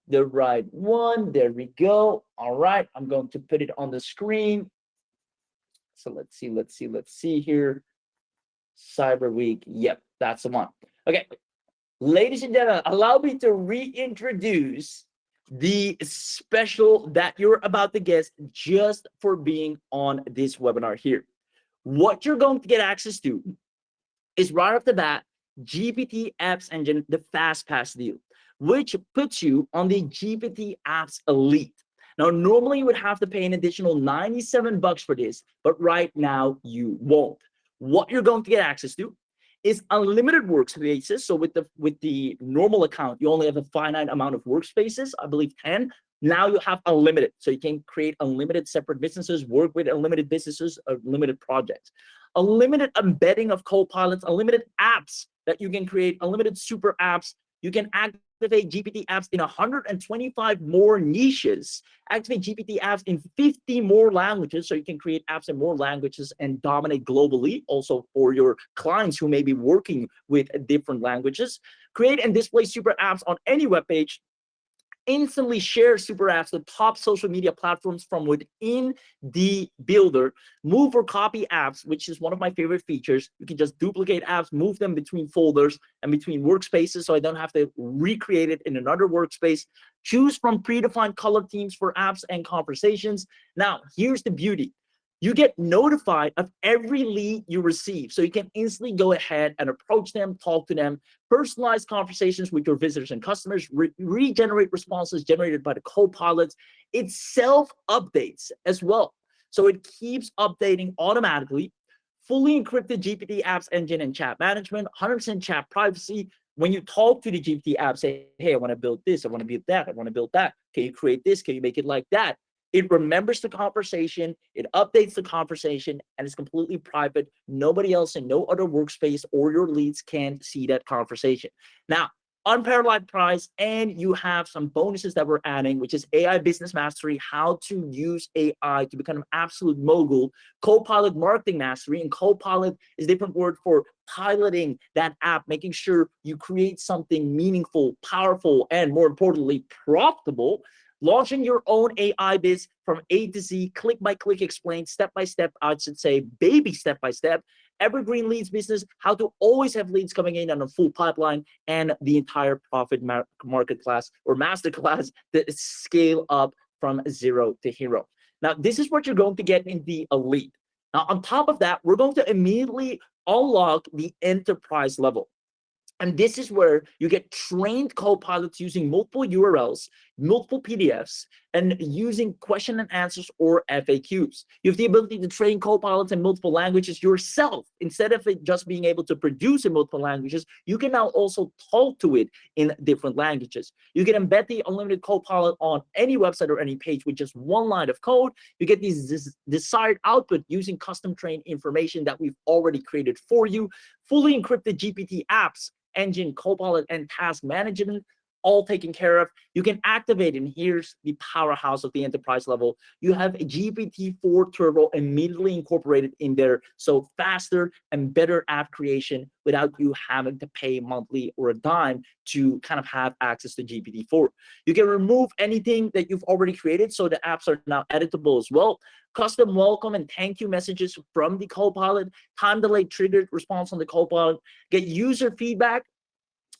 Speaker 1: the right one. There we go. All right, I'm going to put it on the screen. So let's see here. Cyber Week. Yep, that's the one. Okay, ladies and gentlemen, allow me to reintroduce the special that you're about to get just for being on this webinar here. What you're going to get access to is right off the bat, GPT Apps Engine, the Fast Pass deal, which puts you on the GPT Apps Elite. Now, normally you would have to pay an additional 97 bucks for this, but right now you won't. What you're going to get access to is unlimited workspaces. So with the normal account, you only have a finite amount of workspaces, I believe 10. Now you have unlimited. So you can create unlimited separate businesses, work with unlimited businesses, unlimited projects. Unlimited embedding of co-pilots, unlimited apps that you can create, unlimited super apps. You can activate GPT apps in 125 more niches, activate GPT apps in 50 more languages, so you can create apps in more languages and dominate globally, also for your clients who may be working with different languages. Create and display super apps on any web page. Instantly share super apps with top social media platforms from within the builder. Move or copy apps, which is one of my favorite features. You can just duplicate apps, move them between folders and between workspaces, so I don't have to recreate it in another workspace. Choose from predefined color themes for apps and conversations. Now, here's the beauty. You get notified of every lead you receive. So you can instantly go ahead and approach them, talk to them, personalize conversations with your visitors and customers, regenerate responses generated by the co-pilots. It self-updates as well. So it keeps updating automatically. Fully encrypted GPT Apps Engine and chat management, 100% chat privacy. When you talk to the GPT app, say, hey, I want to build this, I want to build that, I want to build that. Can you create this? Can you make it like that? It remembers the conversation, it updates the conversation, and it's completely private. Nobody else in no other workspace or your leads can see that conversation. Now, unparalleled price, and you have some bonuses that we're adding, which is AI Business Mastery, how to use AI to become an absolute mogul, Copilot Marketing Mastery, and Copilot is a different word for piloting that app, making sure you create something meaningful, powerful, and more importantly, profitable. Launching your own AI biz from A to Z, click by click explained, step by step, I should say, baby step by step, evergreen leads business, how to always have leads coming in on a full pipeline, and the entire profit market class or master class that scale up from zero to hero. Now, this is what you're going to get in the elite. Now, on top of that, we're going to immediately unlock the enterprise level. And this is where you get trained co-pilots using multiple URLs, multiple PDFs, and using question and answers or FAQs. You have the ability to train co-pilots in multiple languages yourself. Instead of it just being able to produce in multiple languages, you can now also talk to it in different languages. You can embed the unlimited co-pilot on any website or any page with just one line of code. You get these desired output using custom trained information that we've already created for you, fully encrypted GPT apps, engine, copilot, and task management, all taken care of. You can activate, and here's the powerhouse of the enterprise level. You have a GPT-4 Turbo immediately incorporated in there, so faster and better app creation without you having to pay monthly or a dime to kind of have access to GPT-4. You can remove anything that you've already created, so the apps are now editable as well. Custom welcome and thank you messages from the Copilot, time delayed triggered response on the Copilot, get user feedback,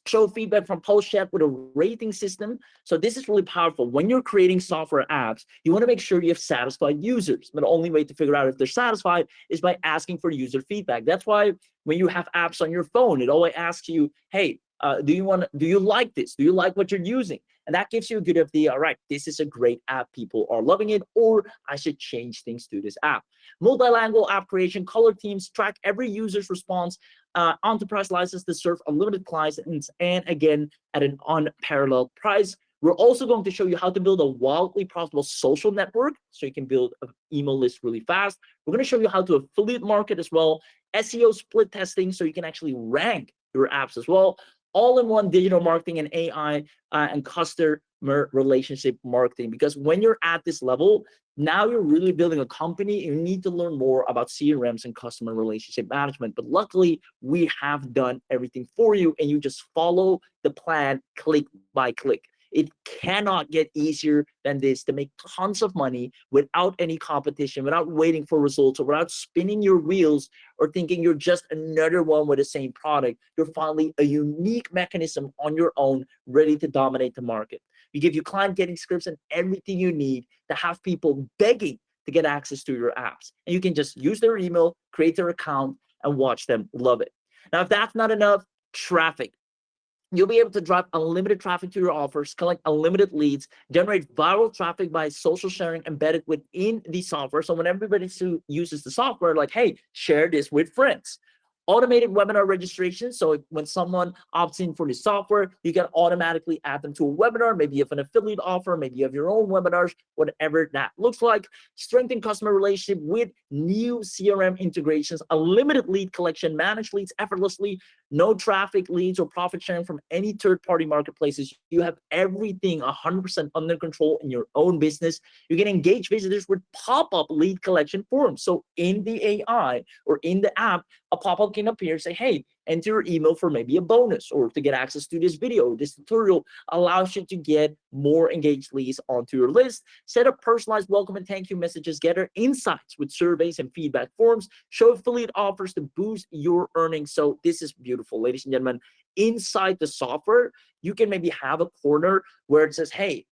Speaker 1: show feedback from post chat with a rating system. So this is really powerful. When you're creating software apps, you want to make sure you have satisfied users. But the only way to figure out if they're satisfied is by asking for user feedback. That's why when you have apps on your phone, it always asks you, hey, do you like this? Do you like what you're using? And that gives you a good idea. All right, this is a great app. People are loving it, or I should change things to this app. Multilingual app creation, color teams, track every user's response, enterprise license to serve unlimited clients, and again, at an unparalleled price. We're also going to show you how to build a wildly profitable social network so you can build an email list really fast. We're going to show you how to affiliate market as well, SEO split testing so you can actually rank your apps as well, all-in-one digital marketing and AI and customer relationship marketing. Because when you're at this level, now you're really building a company. You need to learn more about CRMs and customer relationship management. But luckily, we have done everything for you, and you just follow the plan click by click. It cannot get easier than this to make tons of money without any competition, without waiting for results, or without spinning your wheels or thinking you're just another one with the same product. You're finally a unique mechanism on your own, ready to dominate the market. We give you client getting scripts and everything you need to have people begging to get access to your apps. And you can just use their email, create their account, and watch them love it. Now, if that's not enough, traffic. You'll be able to drive unlimited traffic to your offers, collect unlimited leads, generate viral traffic by social sharing embedded within the software. So when everybody uses the software, like, hey, share this with friends. Automated webinar registration. So when someone opts in for the software, you can automatically add them to a webinar. Maybe you have an affiliate offer, maybe you have your own webinars, whatever that looks like. Strengthen customer relationship with new CRM integrations, unlimited lead collection, manage leads effortlessly, no traffic leads or profit sharing from any third-party marketplaces. You have everything 100% under control in your own business. You can engage visitors with pop-up lead collection forms. So in the AI or in the app, a pop-up can appear and say, hey, enter your email for maybe a bonus, or to get access to this video. This tutorial allows you to get more engaged leads onto your list. Set up personalized welcome and thank you messages. Gather insights with surveys and feedback forms. Show affiliate offers to boost your earnings. So this is beautiful, ladies and gentlemen. Inside the software, you can maybe have a corner where it says, hey,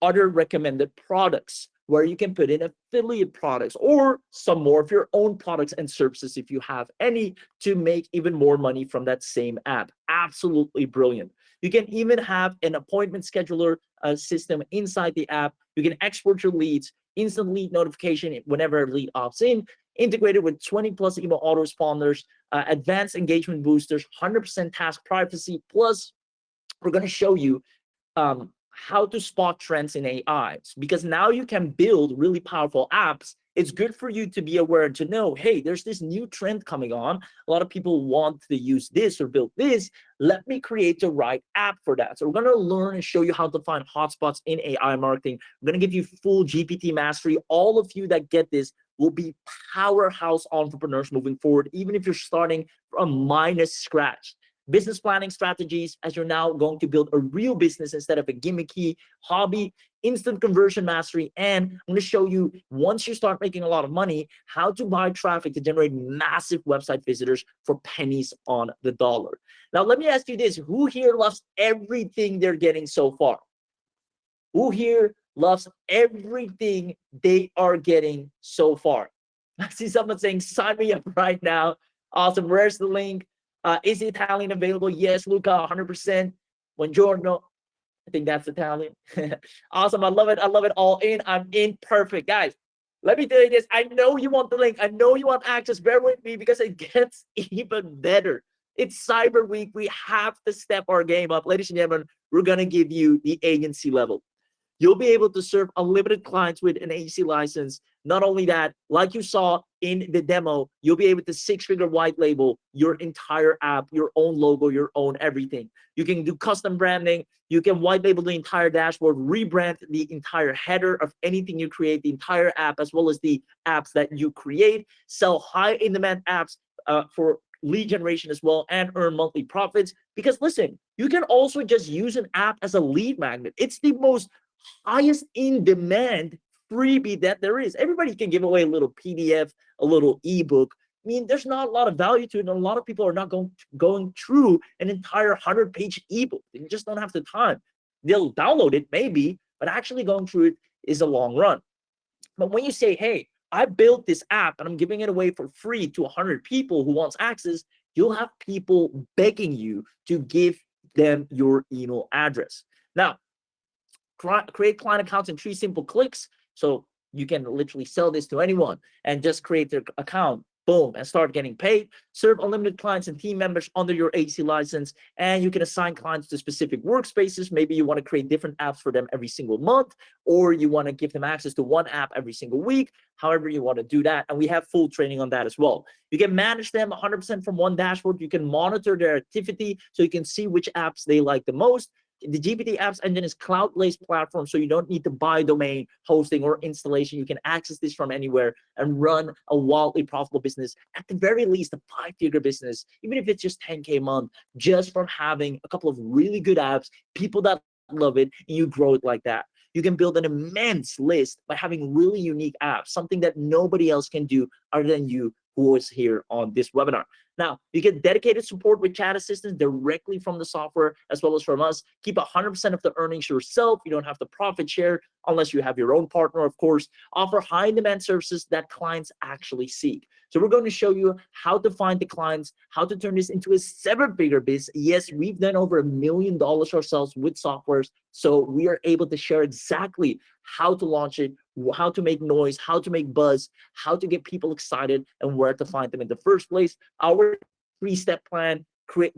Speaker 1: other recommended products, where you can put in affiliate products or some more of your own products and services if you have any, to make even more money from that same app. Absolutely brilliant. You can even have an appointment scheduler system inside the app. You can export your leads, instant lead notification whenever a lead opts in, integrated with 20 plus email autoresponders, advanced engagement boosters, 100% task privacy. Plus, we're going to show you how to spot trends in AI, because now you can build really powerful apps. It's good for you to be aware and to know, hey, there's this new trend coming on. A lot of people want to use this or build this. Let me create the right app for that. So we're going to learn and show you how to find hotspots in AI marketing. We're going to give you full GPT mastery. All of you that get this will be powerhouse entrepreneurs moving forward, even if you're starting from minus scratch. business planning strategies, as you're now going to build a real business instead of a gimmicky hobby, instant conversion mastery, and I'm going to show you, once you start making a lot of money, how to buy traffic to generate massive website visitors for pennies on the dollar. Now, let me ask you this. Who here loves everything they're getting so far? Who here loves everything they are getting so far? I see someone saying, sign me up right now. Awesome. Where's the link? Is Italian available? Yes, Luca, 100%. Buongiorno. I think that's Italian. Awesome. I love it. I love it. All in. I'm in. Perfect. Guys, let me tell you this. I know you want the link. I know you want access. Bear with me because it gets even better. It's Cyber Week. We have to step our game up. Ladies and gentlemen, we're going to give you the agency level. You'll be able to serve unlimited clients with an agency license. Not only that, like you saw in the demo, you'll be able to six-figure white label your entire app, your own logo, your own everything. You can do custom branding. You can white label the entire dashboard, rebrand the entire header of anything you create, the entire app, as well as the apps that you create, sell high in-demand apps for lead generation as well, and earn monthly profits. Because listen, you can also just use an app as a lead magnet. It's the most highest in demand freebie that there is. Everybody can give away a little PDF, a little ebook. I mean, there's not a lot of value to it, and a lot of people are not going through an entire 100-page ebook. They just don't have the time. They'll download it maybe, but actually going through it is a long run. But when you say, hey, I built this app and I'm giving it away for free to 100 people who wants access, you'll have people begging you to give them your email address. Now, create client accounts in 3 simple clicks. So you can literally sell this to anyone and just create their account, boom, and start getting paid. Serve unlimited clients and team members under your agency license, and you can assign clients to specific workspaces. Maybe you want to create different apps for them every single month, or you want to give them access to one app every single week, however you want to do that. And we have full training on that as well. You can manage them 100% from one dashboard. You can monitor their activity so you can see which apps they like the most. The GPT Apps Engine is cloud-based platform, so you don't need to buy domain hosting or installation. You can access this from anywhere and run a wildly profitable business, at the very least a 5-figure business, even if it's just 10K a month, just from having a couple of really good apps, people that love it, and you grow it like that. You can build an immense list by having really unique apps, something that nobody else can do other than you who is here on this webinar. Now, you get dedicated support with chat assistants directly from the software as well as from us. Keep 100% of the earnings yourself. You don't have to profit share unless you have your own partner, of course. Offer high demand services that clients actually seek. So we're going to show you how to find the clients, how to turn this into a 7-figure biz. Yes, we've done over $1 million ourselves with softwares. So we are able to share exactly how to launch it, how to make noise, how to make buzz, how to get people excited, and where to find them in the first place. Our 3-step plan,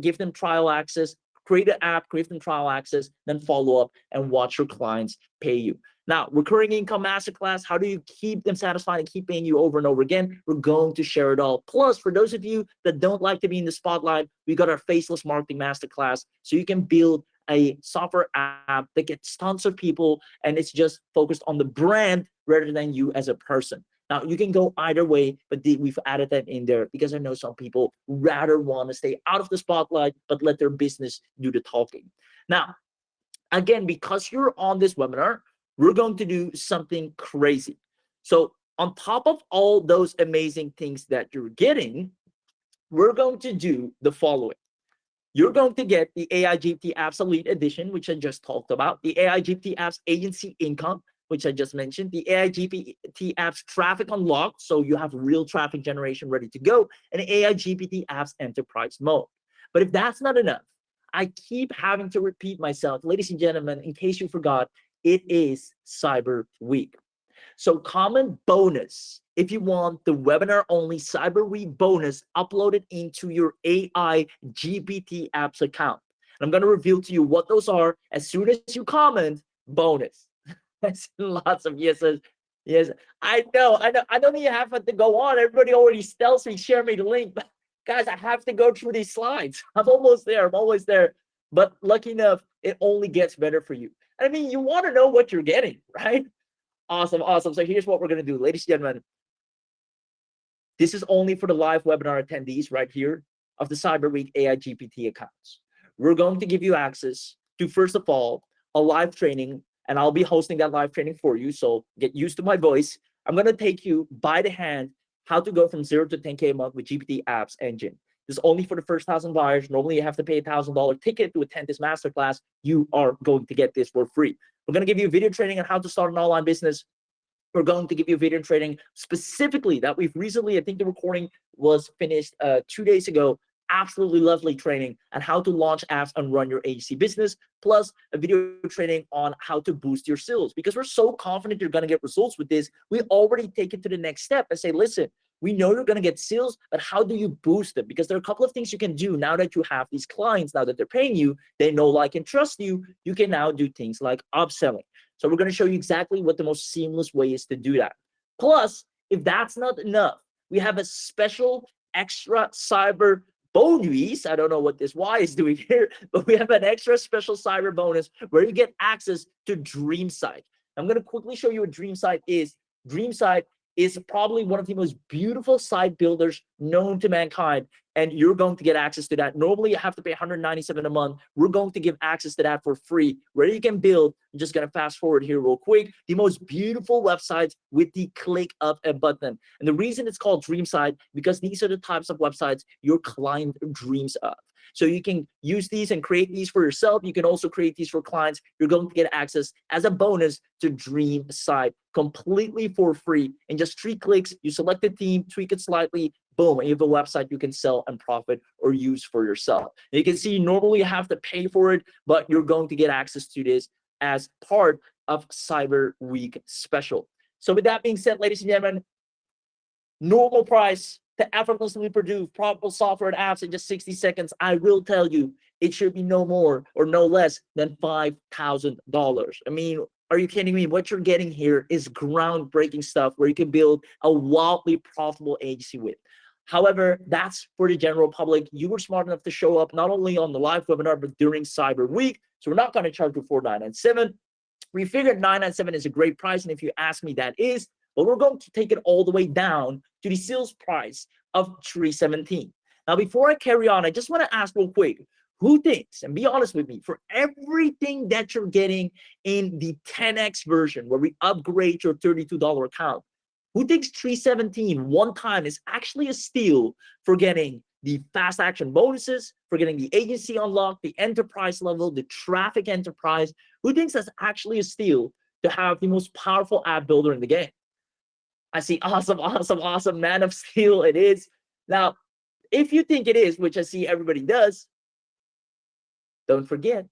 Speaker 1: give them trial access, create an app, create them trial access, then follow up and watch your clients pay you. Now, recurring income masterclass, how do you keep them satisfied and keep paying you over and over again? We're going to share it all. Plus, for those of you that don't like to be in the spotlight, we got our faceless marketing masterclass, so you can build a software app that gets tons of people, and it's just focused on the brand rather than you as a person. Now, you can go either way, but we've added that in there because I know some people rather want to stay out of the spotlight, but let their business do the talking. Now, again, because you're on this webinar, we're going to do something crazy. So on top of all those amazing things that you're getting, we're going to do the following. You're going to get the AI GPT Apps Elite Edition, which I just talked about, the AI GPT Apps Agency Income, which I just mentioned, the AI GPT Apps Traffic Unlocked, so you have real traffic generation ready to go, and AI GPT Apps Enterprise Mode. But if that's not enough, I keep having to repeat myself, ladies and gentlemen, in case you forgot, it is Cyber Week. So common bonus, if you want the webinar only Cyber Week bonus uploaded into your AI GPT Apps account. And I'm going to reveal to you what those are as soon as you comment bonus. That's lots of yeses. Yes, I know. I don't even have to go on. Everybody already tells me, share me the link. But guys, I have to go through these slides. I'm almost there. I'm always there. But lucky enough, it only gets better for you. I mean, you want to know what you're getting, right? Awesome, awesome. So here's what we're going to do. Ladies and gentlemen, this is only for the live webinar attendees right here. of the Cyber Week AI GPT accounts. We're going to give you access to, first of all, a live training, and I'll be hosting that live training for you. So get used to my voice. I'm going to take you by the hand how to go from 0 to 10K a month with GPT Apps Engine. This is only for the first 1,000 buyers. Normally, you have to pay $1,000 ticket to attend this masterclass. You are going to get this for free. We're going to give you video training on how to start an online business. We're going to give you video training specifically that we've recently, I think the recording was finished 2 days ago. Absolutely lovely training on how to launch apps and run your agency business, plus a video training on how to boost your sales. Because we're so confident you're going to get results with this, we already take it to the next step and say, listen, we know you're going to get sales, but how do you boost them? Because there are a couple of things you can do now that you have these clients, now that they're paying you, they know, like, and trust you. You can now do things like upselling. So we're going to show you exactly what the most seamless way is to do that. Plus, if that's not enough, we have a special extra cyber bonus. I don't know what this Y is doing here, but we have an extra special cyber bonus where you get access to Dream Site. I'm going to quickly show you what Dream Site is. Dream Site is probably one of the most beautiful site builders known to mankind, and you're going to get access to that. Normally, you have to pay $197 a month. We're going to give access to that for free, where you can build. I'm just going to fast forward here real quick. The most beautiful websites with the click up a button. And the reason it's called Dream Site, because these are the types of websites your client dreams of. So you can use these and create these for yourself. You can also create these for clients. You're going to get access as a bonus to Dream Site completely for free. In just 3 clicks, you select the theme, tweak it slightly, boom, and you have a website you can sell and profit or use for yourself. And you can see normally you have to pay for it, but you're going to get access to this as part of Cyber Week special. So with that being said, ladies and gentlemen, normal price to effortlessly produce profitable software and apps in just 60 seconds. I will tell you, it should be no more or no less than $5,000. I mean, are you kidding me? What you're getting here is groundbreaking stuff where you can build a wildly profitable agency with. However, that's for the general public. You were smart enough to show up not only on the live webinar, but during Cyber Week. So we're not going to charge you $4,997. We figured $997 is a great price. And if you ask me, that is. But we're going to take it all the way down to the sales price of $317. Now, before I carry on, I just want to ask real quick, who thinks, and be honest with me, for everything that you're getting in the 10X version, where we upgrade your $32 account, who thinks $317 one time is actually a steal for getting the fast action bonuses, for getting the agency unlocked, the enterprise level, the traffic enterprise? Who thinks that's actually a steal to have the most powerful app builder in the game? I see awesome, awesome, awesome. Man of Steel, it is. Now, if you think it is, which I see everybody does, don't forget,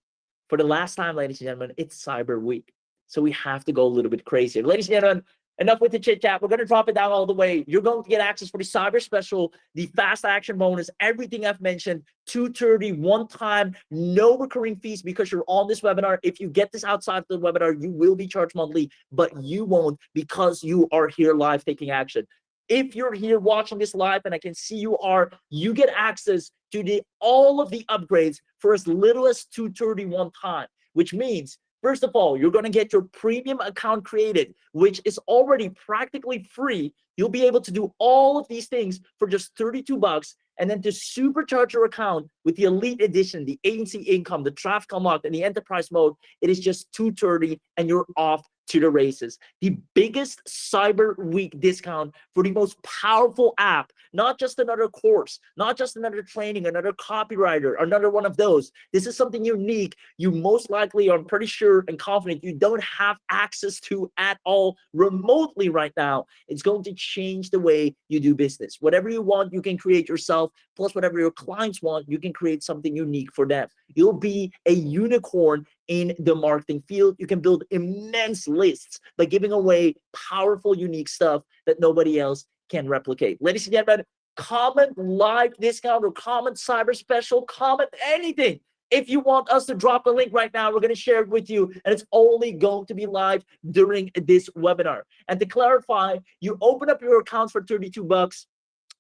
Speaker 1: for the last time, ladies and gentlemen, it's Cyber Week. So we have to go a little bit crazier. Ladies and gentlemen, enough with the chit chat. We're going to drop it down all the way. You're going to get access for the Cyber Special, the fast action bonus, everything I've mentioned, $230 one time, no recurring fees because you're on this webinar. If you get this outside of the webinar, you will be charged monthly, but you won't because you are here live taking action. If you're here watching this live, and I can see you are, you get access to all of the upgrades for as little as $230 one time, which means, first of all, you're going to get your premium account created, which is already practically free. You'll be able to do all of these things for just $32. And then to supercharge your account with the Elite Edition, the agency income, the traffic unlocked, and the enterprise mode, it is just $230 and you're off to the races. The biggest Cyber Week discount for the most powerful app, not just another course, not just another training, another copywriter, another one of those. This is something unique. You most likely, I'm pretty sure and confident, you don't have access to at all remotely right now. It's going to change the way you do business. Whatever you want, you can create yourself. Plus, whatever your clients want, you can create something unique for them. You'll be a unicorn in the marketing field. You can build immense lists by giving away powerful, unique stuff that nobody else can replicate. Ladies and gentlemen, comment live discount or comment cyber special, comment anything. If you want us to drop a link right now, we're going to share it with you, and it's only going to be live during this webinar. And to clarify, you open up your account for $32.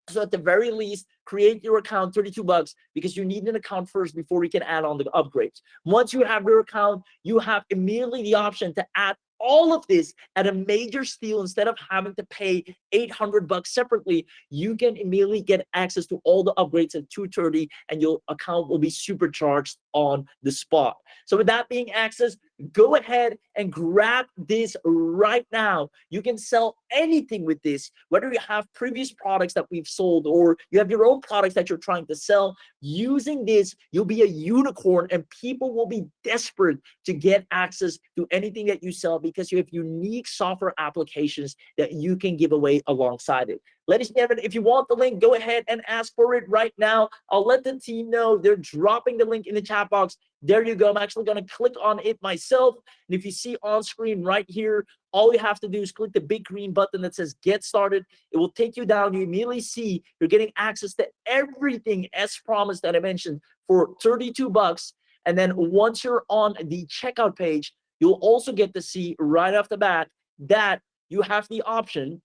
Speaker 1: So at the very least, create your account, $32, because you need an account first before you can add on the upgrades. Once you have your account, you have immediately the option to add all of this at a major steal. Instead of having to pay $800 separately, you can immediately get access to all the upgrades at 230, and your account will be supercharged on the spot. So with that being access, go ahead and grab this right now. You can sell anything with this, whether you have previous products that we've sold or you have your own products that you're trying to sell. Using this, you'll be a unicorn, and people will be desperate to get access to anything that you sell because you have unique software applications that you can give away alongside it. Ladies and gentlemen, if you want the link, go ahead and ask for it right now. I'll let the team know. They're dropping the link in the chat box. There you go. I'm actually going to click on it myself. And if you see on screen right here, all you have to do is click the big green button that says get started. It will take you down. You immediately see you're getting access to everything as promised that I mentioned for $32. And then once you're on the checkout page, you'll also get to see right off the bat that you have the option,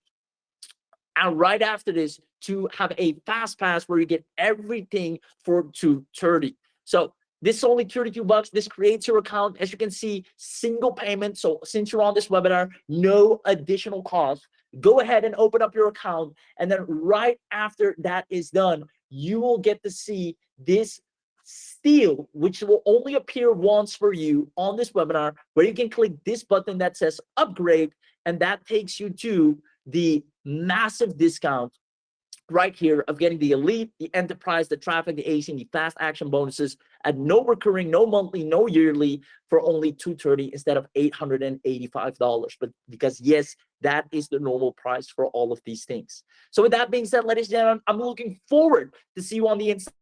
Speaker 1: and right after this, to have a fast pass where you get everything for $230. So this is only $32. This creates your account. As you can see, single payment. So since you're on this webinar, no additional cost. Go ahead and open up your account. And then right after that is done, you will get to see this steal, which will only appear once for you on this webinar, where you can click this button that says upgrade, and that takes you to the massive discount right here of getting the elite, the enterprise, the traffic, the AC, and the fast action bonuses at no recurring, no monthly, no yearly, for only $230 instead of $885. But because yes, that is the normal price for all of these things. So with that being said, ladies and gentlemen, I'm looking forward to see you on the inside.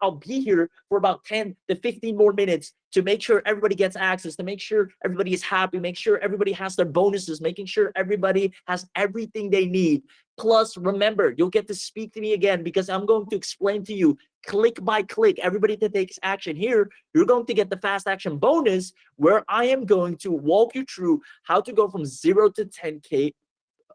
Speaker 1: I'll be here for about 10 to 15 more minutes to make sure everybody gets access, to make sure everybody is happy, make sure everybody has their bonuses, making sure everybody has everything they need. Plus, remember, you'll get to speak to me again because I'm going to explain to you click by click, everybody that takes action here, you're going to get the fast action bonus, where I am going to walk you through how to go from 0 to 10K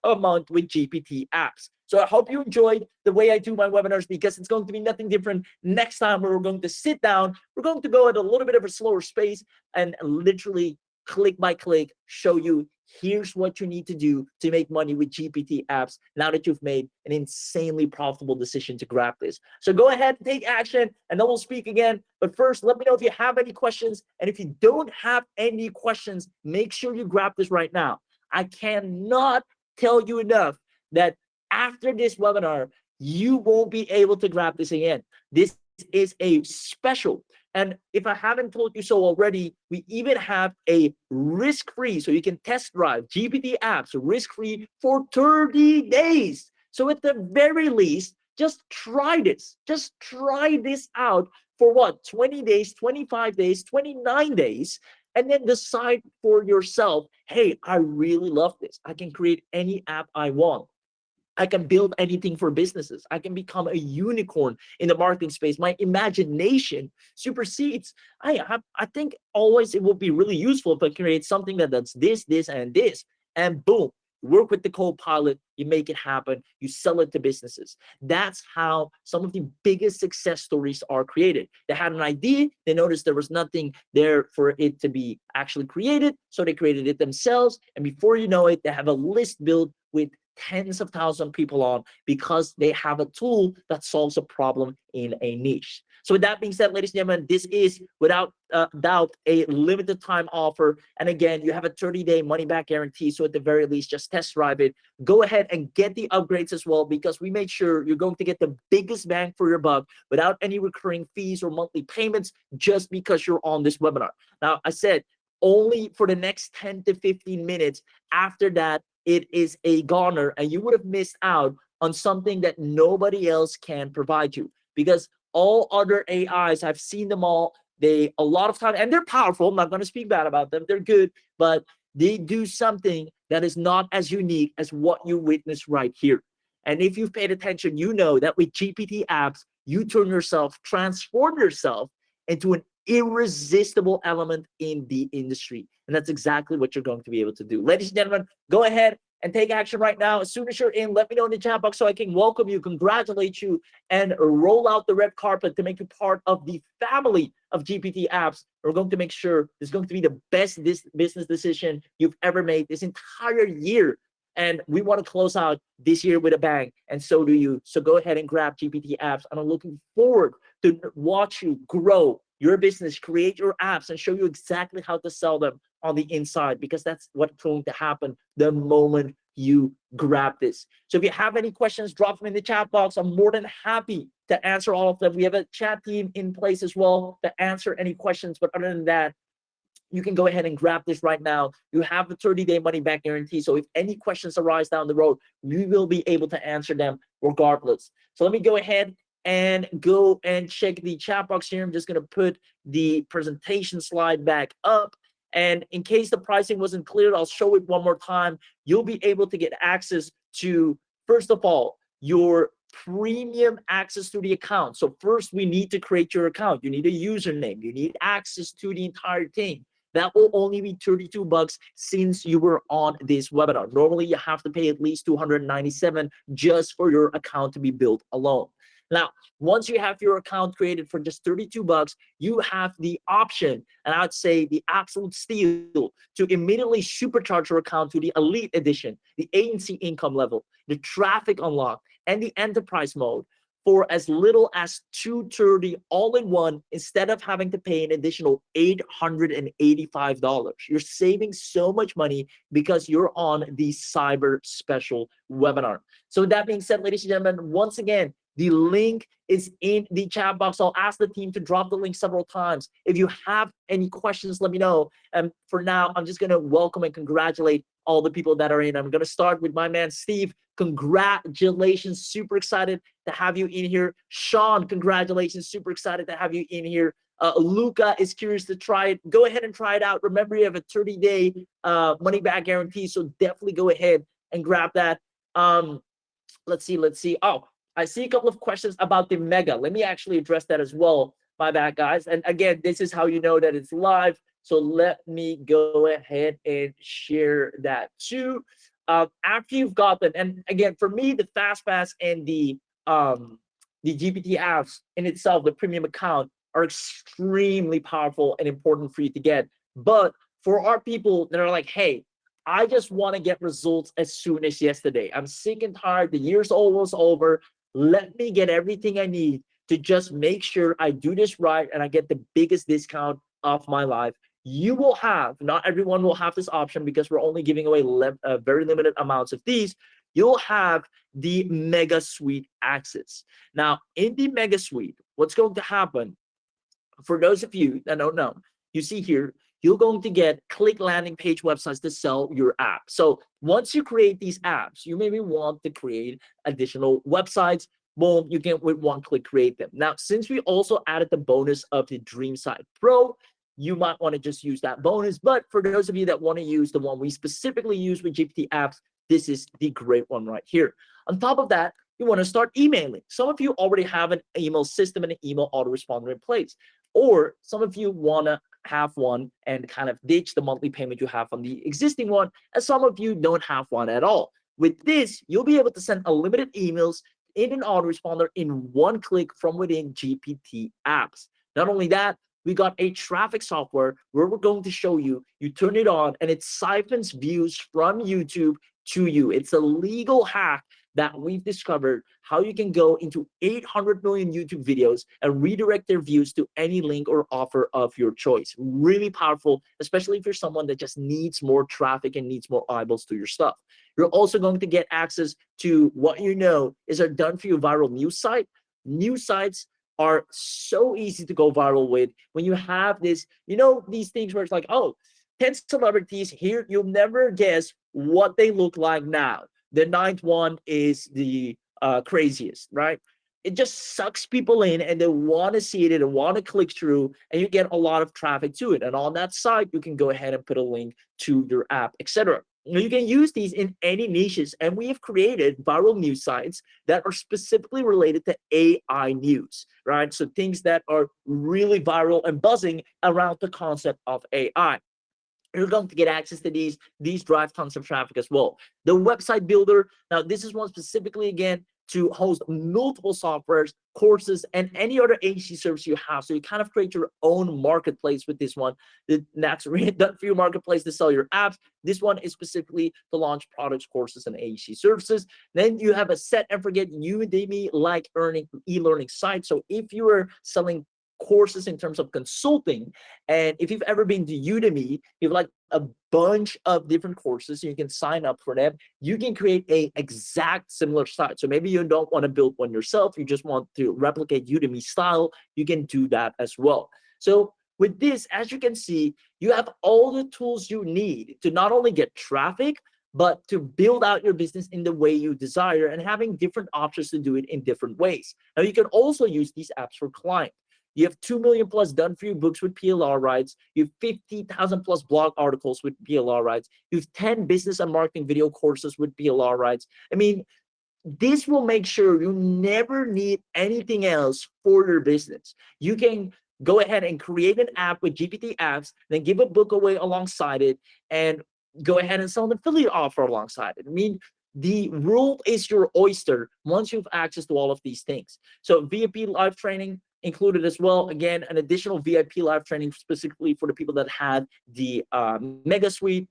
Speaker 1: a month with GPT apps. So I hope you enjoyed the way I do my webinars, because it's going to be nothing different next time, where we're going to sit down, we're going to go at a little bit of a slower space and literally click by click show you here's what you need to do to make money with GPT apps now that you've made an insanely profitable decision to grab this. So go ahead and take action, and then we'll speak again. But first, let me know if you have any questions. And if you don't have any questions, make sure you grab this right now. I cannot tell you enough that after this webinar, you won't be able to grab this again. This is a special. And if I haven't told you so already, we even have a risk-free, so you can test drive GPT apps risk-free for 30 days. So at the very least, just try this. Just try this out for what? 20 days, 25 days, 29 days. And then decide for yourself, hey, I really love this. I can create any app I want. I can build anything for businesses. I can become a unicorn in the marketing space. My imagination supersedes. I think always it will be really useful if I create something that does this, this, and this. And boom, work with the co-pilot, you make it happen, you sell it to businesses. That's how some of the biggest success stories are created. They had an idea, they noticed there was nothing there for it to be actually created, so they created it themselves. And before you know it, they have a list built with tens of thousands of people on, because they have a tool that solves a problem in a niche. So with that being said, ladies and gentlemen, this is without doubt a limited time offer. And again, you have a 30-day money back guarantee. So at the very least, just test drive it. Go ahead and get the upgrades as well, because we made sure you're going to get the biggest bang for your buck without any recurring fees or monthly payments, just because you're on this webinar. Now, I said only for the next 10 to 15 minutes. After that, it is a goner, and you would have missed out on something that nobody else can provide you, because all other AIs, I've seen them all, they a lot of time, and they're powerful, I'm not going to speak bad about them, they're good, but they do something that is not as unique as what you witness right here. And if you've paid attention, you know that with GPT apps, you transform yourself into an irresistible element in the industry. And that's exactly what you're going to be able to do. Ladies and gentlemen, go ahead and take action right now. As soon as you're in, let me know in the chat box so I can welcome you, congratulate you, and roll out the red carpet to make you part of the family of GPT apps. We're going to make sure this is going to be the best business decision you've ever made this entire year. And we want to close out this year with a bang, and so do you. So go ahead and grab GPT apps. And I'm looking forward to watch you grow your business, create your apps, and show you exactly how to sell them on the inside, because that's what's going to happen the moment you grab this. So if you have any questions, drop them in the chat box. I'm more than happy to answer all of them. We have a chat team in place as well to answer any questions. But other than that, you can go ahead and grab this right now. You have the 30-day money-back guarantee. So if any questions arise down the road, we will be able to answer them regardless. So let me go ahead and check the chat box here. I'm just going to put the presentation slide back up. And in case the pricing wasn't clear, I'll show it one more time. You'll be able to get access to, first of all, your premium access to the account. So first, we need to create your account. You need a username. You need access to the entire thing. That will only be $32 since you were on this webinar. Normally, you have to pay at least $297 just for your account to be built alone. Now, once you have your account created for just $32, you have the option, and I'd say the absolute steal, to immediately supercharge your account to the Elite Edition, the agency income level, the traffic unlock, and the enterprise mode for as little as $230 all in one, instead of having to pay an additional $885. You're saving so much money because you're on the Cyber Special webinar. So with that being said, ladies and gentlemen, once again, the link is in the chat box. I'll ask the team to drop the link several times. If you have any questions, let me know. And for now, I'm just going to welcome and congratulate all the people that are in. I'm going to start with my man, Steve. Congratulations. Super excited to have you in here. Sean, congratulations. Super excited to have you in here. Luca is curious to try it. Go ahead and try it out. Remember, you have a 30-day money back guarantee, so definitely go ahead and grab that. Let's see. Oh, I see a couple of questions about the mega. Let me actually address that as well. My bad, guys. And again, this is how you know that it's live. So let me go ahead and share that too. After you've got them, and again, for me, the FastPass and the GPT apps in itself, the premium account, are extremely powerful and important for you to get. But for our people that are like, hey, I just want to get results as soon as yesterday. I'm sick and tired. The year's almost over. Let me get everything I need to just make sure I do this right and I get the biggest discount of my life. You will have, not everyone will have this option because we're only giving away very limited amounts of these. You'll have the Mega Suite access. Now, in the Mega Suite, what's going to happen, for those of you that don't know, you see here, you're going to get click landing page websites to sell your app. So once you create these apps, you maybe want to create additional websites. Boom, you can with one click create them. Now, since we also added the bonus of the Dream Site Pro, you might want to just use that bonus. But for those of you that want to use the one we specifically use with GPT apps, this is the great one right here. On top of that, you want to start emailing. Some of you already have an email system and an email autoresponder in place. Or some of you want to have one and kind of ditch the monthly payment you have on the existing one, and some of you don't have one at all. With this, you'll be able to send unlimited emails in an autoresponder in one click from within GPT apps. Not only that, we got a traffic software where we're going to show you, you turn it on and it siphons views from YouTube to you. It's a legal hack that we've discovered how you can go into 800 million YouTube videos and redirect their views to any link or offer of your choice. Really powerful, especially if you're someone that just needs more traffic and needs more eyeballs to your stuff. You're also going to get access to what you know is our done for you viral news site. News sites are so easy to go viral with when you have this, you know, these things where it's like, oh, 10 celebrities here, you'll never guess what they look like now. The ninth one is the craziest, right? It just sucks people in and they want to see it and want to click through, and you get a lot of traffic to it. And on that site, you can go ahead and put a link to your app, etc. You can use these in any niches, and we have created viral news sites that are specifically related to AI news, right? So things that are really viral and buzzing around the concept of AI. you're going to get access to these drive tons of traffic as well. The website builder, now this is one specifically again to host multiple softwares, courses, and any other agency service you have. So you kind of create your own marketplace with this one. That's really done for your marketplace to sell your apps. This one is specifically to launch products, courses, and agency services. Then you have a set and forget Udemy like e-learning site. So if you are selling courses in terms of consulting, and if you've ever been to Udemy, you have like a bunch of different courses, you can sign up for them. You can create a exact similar site. So maybe you don't want to build one yourself, you just want to replicate Udemy style, you can do that as well. So with this, as you can see, you have all the tools you need to not only get traffic, but to build out your business in the way you desire, and having different options to do it in different ways. Now you can also use these apps for clients. You have 2 million plus done for you books with PLR rights. You have 50,000 plus blog articles with PLR rights. You have 10 business and marketing video courses with PLR rights. I mean, this will make sure you never need anything else for your business. You can go ahead and create an app with GPT Apps, then give a book away alongside it, and go ahead and sell an affiliate offer alongside it. I mean, the world is your oyster once you have access to all of these things. So VIP live training included as well. Again, an additional VIP live training specifically for the people that had the mega suite,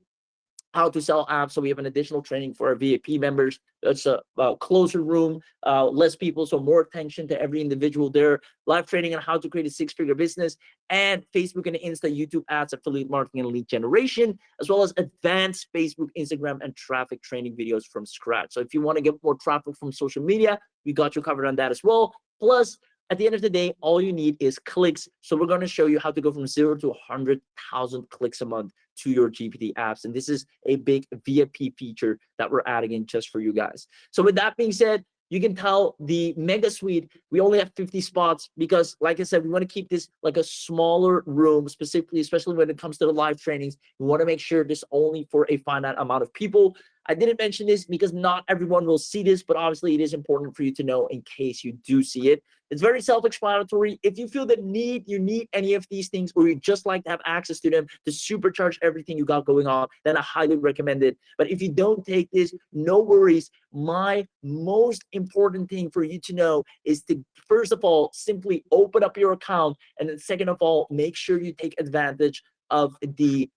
Speaker 1: how to sell apps. So we have an additional training for our VIP members. It's a closer room, less people, so more attention to every individual there. Live training on how to create a six-figure business, and Facebook and Insta, YouTube ads, affiliate marketing, and lead generation, as well as advanced Facebook, Instagram, and traffic training videos from scratch. So if you want to get more traffic from social media, we got you covered on that as well. Plus, at the end of the day, all you need is clicks. So we're going to show you how to go from 0 to 100,000 clicks a month to your GPT apps. And this is a big VIP feature that we're adding in just for you guys. So with that being said, you can tell the mega suite, we only have 50 spots because, like I said, we want to keep this like a smaller room, specifically, especially when it comes to the live trainings. We want to make sure this only for a finite amount of people. I didn't mention this because not everyone will see this, but obviously it is important for you to know in case you do see it. It's very self-explanatory. If you feel the need, you need any of these things, or you just like to have access to them to supercharge everything you got going on, then I highly recommend it. But if you don't take this, no worries. My most important thing for you to know is to, first of all, simply open up your account. And then second of all, make sure you take advantage of the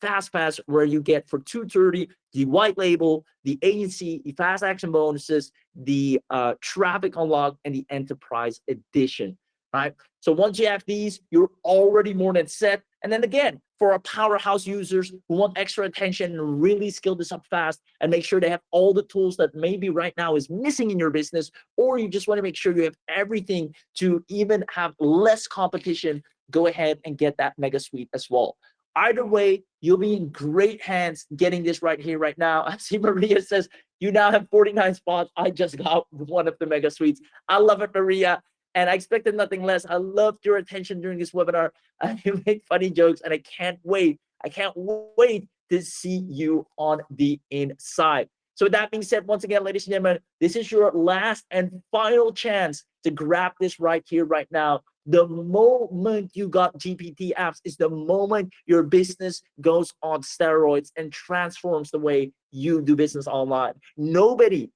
Speaker 1: fast pass, where you get for $230 the white label, the agency, the fast action bonuses, the traffic unlock, and the enterprise edition. Right. So once you have these, you're already more than set. And then again, for our powerhouse users who want extra attention and really scale this up fast and make sure they have all the tools that maybe right now is missing in your business, or you just want to make sure you have everything to even have less competition, go ahead and get that mega suite as well. Either way, you'll be in great hands getting this right here, right now. I see Maria says, you now have 49 spots. I just got one of the mega suites. I love it, Maria. And I expected nothing less. I loved your attention during this webinar. You make funny jokes, and I can't wait. I can't wait to see you on the inside. So with that being said, once again, ladies and gentlemen, this is your last and final chance to grab this right here, right now. The moment you got GPT apps is the moment your business goes on steroids and transforms the way you do business online. Nobody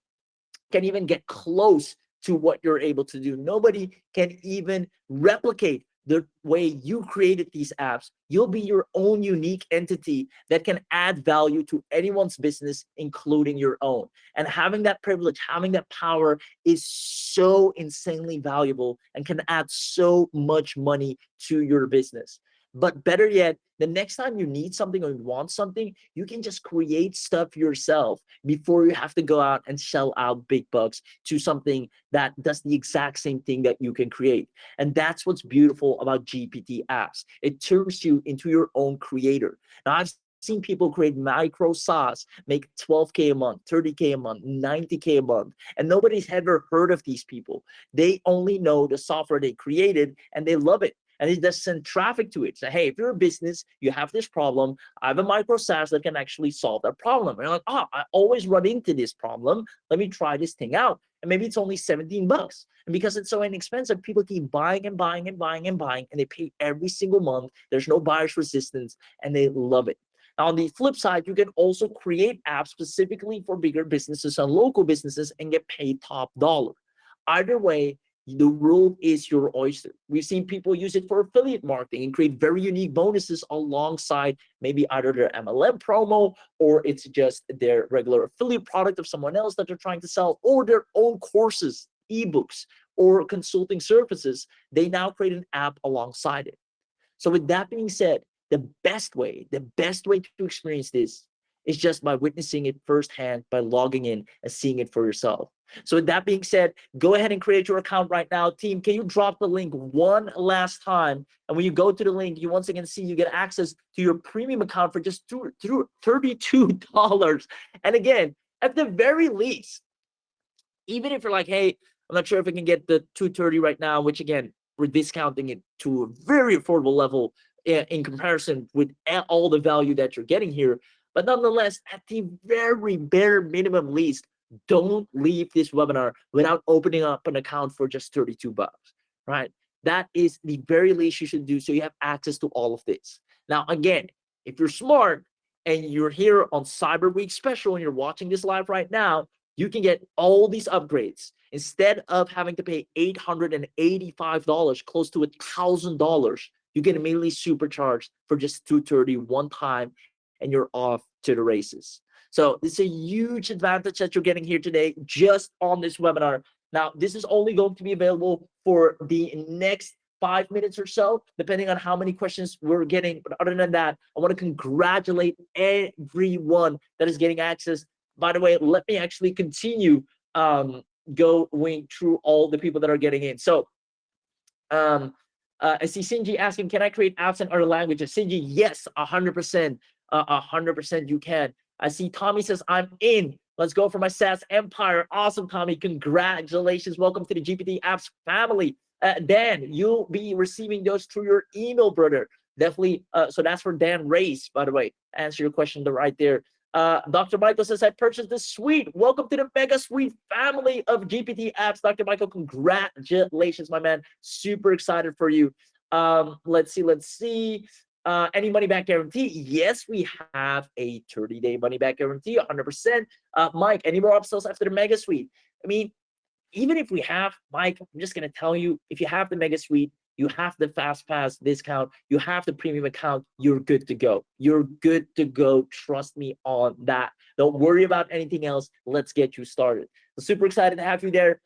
Speaker 1: can even get close to what you're able to do. Nobody can even replicate the way you created these apps. You'll be your own unique entity that can add value to anyone's business, including your own. And having that privilege, having that power is so insanely valuable and can add so much money to your business. But better yet, the next time you need something or you want something, you can just create stuff yourself before you have to go out and shell out big bucks to something that does the exact same thing that you can create. And that's what's beautiful about GPT apps. It turns you into your own creator. Now, I've seen people create micro SaaS, make 12K a month, 30K a month, 90K a month, and nobody's ever heard of these people. They only know the software they created and they love it. And they just send traffic to it. Say, hey, if you're a business, you have this problem, I have a micro SaaS that can actually solve that problem. And you're like, oh, I always run into this problem. Let me try this thing out. And maybe it's only 17 bucks. And because it's so inexpensive, people keep buying and buying and buying and buying, and they pay every single month. There's no buyer's resistance, and they love it. Now, on the flip side, you can also create apps specifically for bigger businesses and local businesses and get paid top dollar. Either way, the world is your oyster. We've seen people use it for affiliate marketing and create very unique bonuses alongside maybe either their MLM promo, or it's just their regular affiliate product of someone else that they're trying to sell, or their own courses, ebooks, or consulting services. They now create an app alongside it. So with that being said, the best way to experience this is just by witnessing it firsthand, by logging in and seeing it for yourself. So with that being said, go ahead and create your account right now. Team, can you drop the link one last time? And when you go to the link, you once again see you get access to your premium account for just $32. And again, at the very least, even if you're like, hey, I'm not sure if I can get the 230 right now, which again, we're discounting it to a very affordable level in comparison with all the value that you're getting here. But nonetheless, at the very bare minimum least, don't leave this webinar without opening up an account for just 32 bucks, right? That is the very least you should do, so you have access to all of this. Now, again, if you're smart and you're here on Cyber Week special and you're watching this live right now, you can get all these upgrades. Instead of having to pay $885, close to $1,000, you get immediately supercharged for just 230 one time, and you're off to the races. So it's a huge advantage that you're getting here today just on this webinar. Now, this is only going to be available for the next 5 minutes or so, depending on how many questions we're getting. But other than that, I want to congratulate everyone that is getting access. By the way, let me actually continue going through all the people that are getting in. So I see Sinji asking, can I create apps in other languages? Sinji, yes, 100%. 100% you can. I see Tommy says, I'm in. Let's go for my SaaS empire. Awesome, Tommy. Congratulations. Welcome to the GPT Apps family. Dan, you'll be receiving those through your email, brother. Definitely. So that's for Dan Race, by the way. Answer your question right there. Dr. Michael says, I purchased this suite. Welcome to the mega suite family of GPT apps. Dr. Michael, congratulations, my man. Super excited for you. Let's see. Any money back guarantee? Yes, we have a 30-day money back guarantee, 100%. Mike, any more upsells after the mega suite? I mean, even if we have, Mike, I'm just going to tell you, if you have the mega suite, you have the fast pass discount, you have the premium account, you're good to go. You're good to go. Trust me on that. Don't worry about anything else. Let's get you started. So super excited to have you there.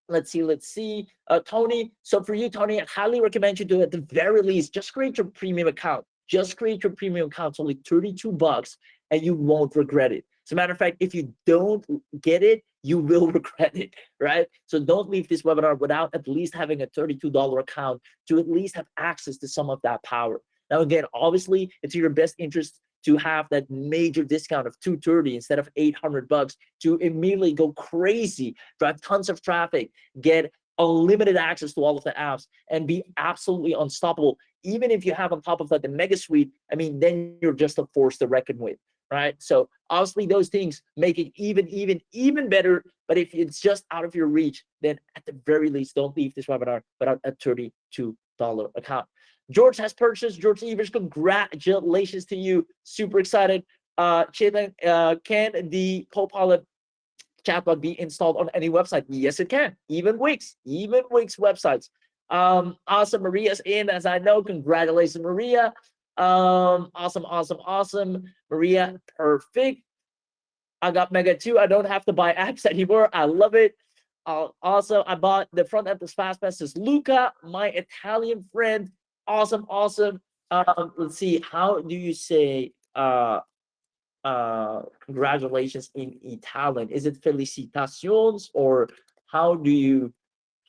Speaker 1: Let's see. Tony, so for you, Tony, I highly recommend you do at the very least, just create your premium account. Just create your premium account. It's only 32 bucks and you won't regret it. As a matter of fact, if you don't get it, you will regret it, right? So don't leave this webinar without at least having a $32 account to at least have access to some of that power. Now, again, obviously, it's in your best interest to have that major discount of 230 instead of 800 bucks to immediately go crazy, drive tons of traffic, get unlimited access to all of the apps, and be absolutely unstoppable. Even if you have on top of that the mega suite, I mean, then you're just a force to reckon with, right? So obviously those things make it even better. But if it's just out of your reach, then at the very least, don't leave this webinar without a $32 account. George has purchased. George Evers, congratulations to you. Super excited. Chaitlin, can the Copilot chatbot be installed on any website? Yes, it can. Even Wix websites. Awesome. Maria's in, as I know. Congratulations, Maria. Awesome. Maria, perfect. I got Mega 2. I don't have to buy apps anymore. I love it. Also, I bought the front end of FastPass. Is Luca, my Italian friend. Awesome. Let's see. How do you say congratulations in Italian? Is it felicitations, or how do you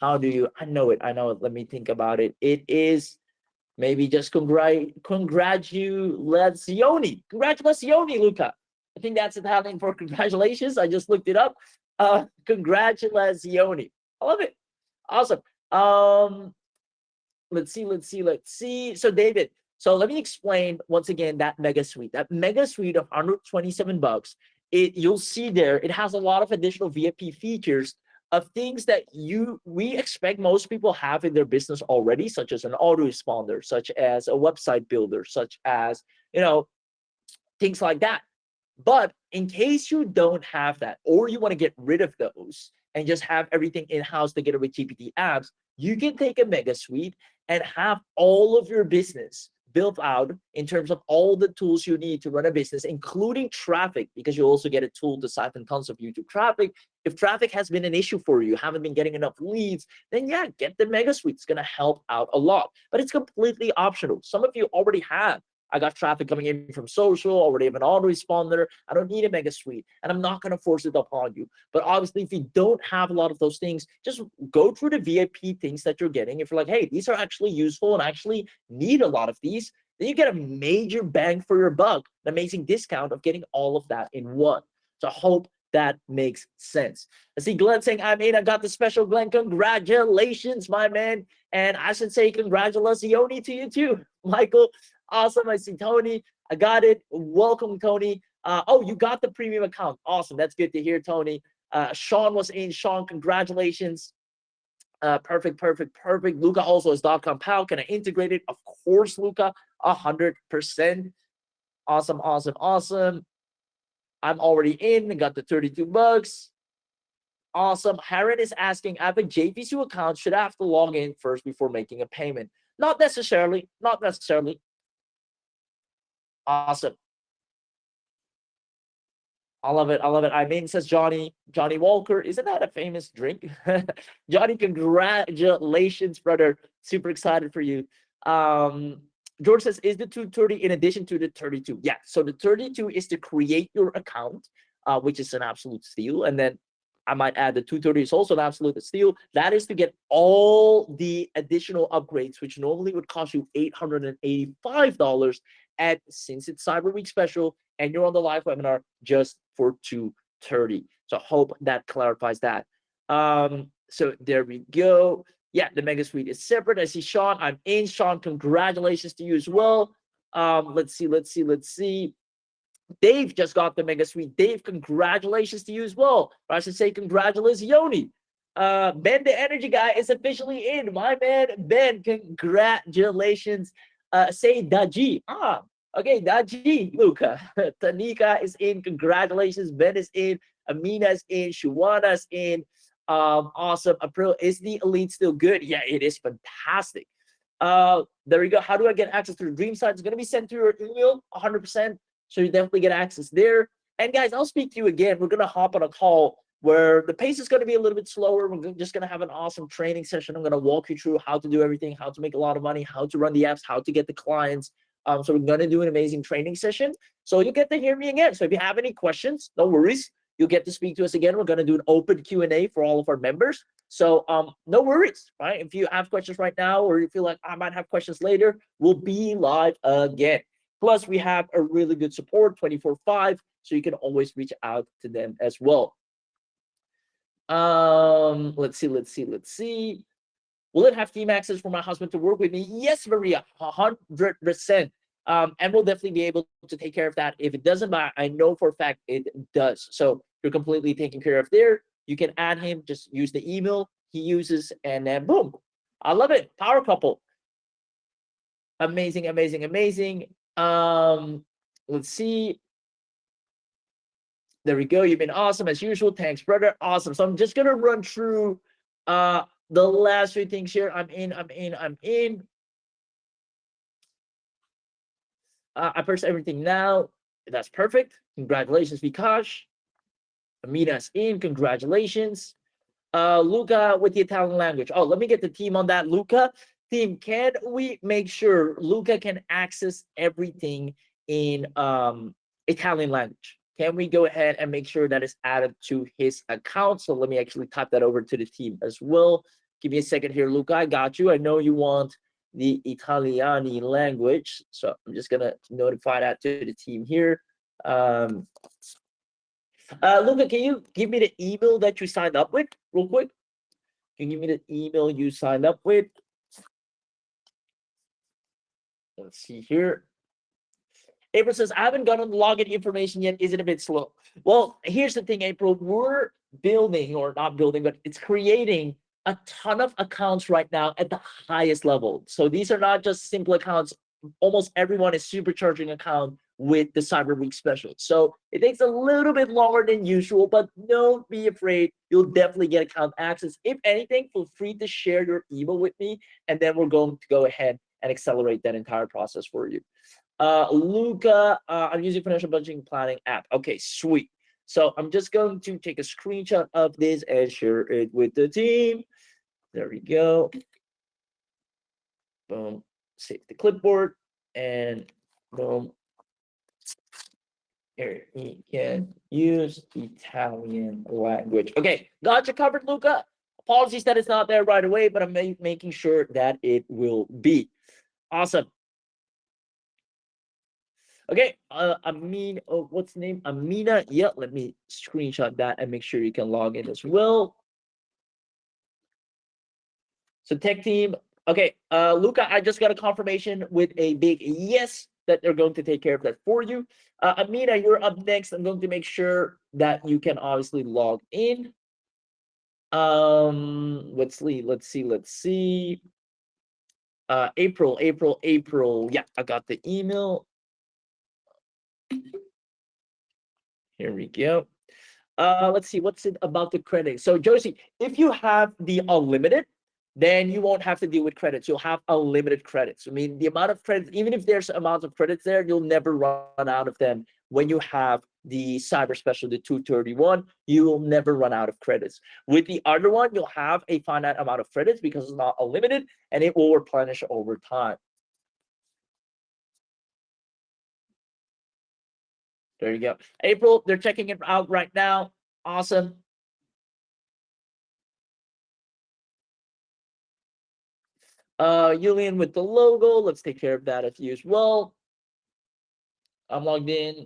Speaker 1: I know it. Let me think about it. It is maybe just congratulazioni. Congratulazioni, Luca. I think that's Italian for congratulations. I just looked it up. Congratulazioni. I love it. Awesome. Let's see. So David, so let me explain once again that mega suite. That mega suite of 127 bucks. You'll see there, it has a lot of additional VIP features of things that we expect most people have in their business already, such as an autoresponder, such as a website builder, such as things like that. But in case you don't have that, or you want to get rid of those and just have everything in-house together with GPT apps, you can take a mega suite and have all of your business built out in terms of all the tools you need to run a business, including traffic, because you also get a tool to siphon tons of YouTube traffic. If traffic has been an issue for you, haven't been getting enough leads, then yeah, get the mega suite. It's going to help out a lot, but it's completely optional. Some of you already have. I got traffic coming in from social, already have an autoresponder. I don't need a mega suite, and I'm not going to force it upon you. But obviously, if you don't have a lot of those things, just go through the VIP things that you're getting. If you're like, hey, these are actually useful and I actually need a lot of these, then you get a major bang for your buck, an amazing discount of getting all of that in one. So I hope that makes sense. I see Glenn saying, I got the special. Glenn, congratulations, my man. And I should say congratulations to you too, Michael. Awesome. I see Tony. I got it. Welcome, Tony. Oh, you got the premium account. Awesome. That's good to hear, Tony. Sean was in. Sean, congratulations. Perfect. Luca also is .com pal. Can I integrate it? Of course, Luca. 100%. Awesome. I'm already in. I got the $32. Awesome. Harren is asking, I have a JVC account. Should I have to log in first before making a payment? Not necessarily. Awesome. I love it. Says Johnny Walker. Isn't that a famous drink? Johnny, congratulations, brother. Super excited for you. George says, is the 230 in addition to the 32? Yeah. So the 32 is to create your account, which is an absolute steal. And then I might add the 230 is also an absolute steal. That is to get all the additional upgrades, which normally would cost you $885. And since it's Cyber Week special and you're on the live webinar, just for 230. So I hope that clarifies that. So there we go. Yeah, the mega suite is separate. I see Sean. I'm in. Sean, congratulations to you as well. Let's see. Dave just got the mega suite. Dave, congratulations to you as well. Or I should say congratulations, Yoni. Ben, the energy guy, is officially in. My man, Ben, congratulations. Say Daji. Okay, Daji, Luca. Tanika is in. Congratulations. Ben is in. Amina's in. Shuana's in. Awesome. April, is the elite still good? Yeah, it is fantastic. There we go. How do I get access to the dream site? It's going to be sent through your email 100%. So you definitely get access there. And guys, I'll speak to you again. We're going to hop on a call where the pace is going to be a little bit slower. We're just going to have an awesome training session. I'm going to walk you through how to do everything, how to make a lot of money, how to run the apps, how to get the clients. So we're going to do an amazing training session. So you get to hear me again. So if you have any questions, no worries. You'll get to speak to us again. We're going to do an open Q&A for all of our members. So no worries, right? If you have questions right now, or you feel like I might have questions later, we'll be live again. Plus, we have a really good support 24/5, so you can always reach out to them as well. Let's see. Will it have team access for my husband to work with me? Yes, Maria, 100%. And we'll definitely be able to take care of that. If it doesn't, I know for a fact it does. So you're completely taken care of there. You can add him, just use the email he uses, and then boom. I love it. Power couple. Amazing. Let's see. There we go. You've been awesome as usual. Thanks, brother. Awesome. So I'm just gonna run through the last few things here. I'm in. I pressed everything now. That's perfect. Congratulations, Vikash. Amina's in. Congratulations. Luca with the Italian language. Oh, let me get the team on that. Luca, team, can we make sure Luca can access everything in Italian language? Can we go ahead and make sure that is added to his account? So let me actually type that over to the team as well. Give me a second here, Luca. I got you. I know you want the Italiani language. So I'm just going to notify that to the team here. Luca, can you give me the email that you signed up with real quick? Can you give me the email you signed up with? Let's see here. April says, I haven't gotten the login information yet. Is it a bit slow? Well, here's the thing, April. We're building, or not building, but it's creating a ton of accounts right now at the highest level. So these are not just simple accounts almost everyone is supercharging account with the Cyber Week special. So it takes a little bit longer than usual, but don't be afraid. You'll definitely get account access. If anything, feel free to share your email with me, and then we're going to go ahead and accelerate that entire process for you. Luca, I'm using financial budgeting planning app. Okay, sweet. So I'm just going to take a screenshot of this and share it with the team. There we go. Boom. Save the clipboard and boom. Here, you can use Italian language. Okay, got you covered, Luca. Apologies that it's not there right away, but I'm making sure that it will be. Awesome. Okay, what's the name? Amina. Yeah, let me screenshot that and make sure you can log in as well. So tech team. Okay, Luca, I just got a confirmation with a big yes that they're going to take care of that for you. Amina, you're up next. I'm going to make sure that you can obviously log in. Let's see. April. Yeah, I got the email. Here we go. Let's see, what's it about the credit? So Josie, if you have the unlimited, then you won't have to deal with credits. You'll have unlimited credits. I mean, the amount of credits, even if there's amounts of credits there, you'll never run out of them. When you have the cyber special, the 231, you will never run out of credits. With the other one, you'll have a finite amount of credits because it's not unlimited, and it will replenish over time. There you go. April, they're checking it out right now. Awesome. Julian with the logo. Let's take care of that as usual. I'm logged in.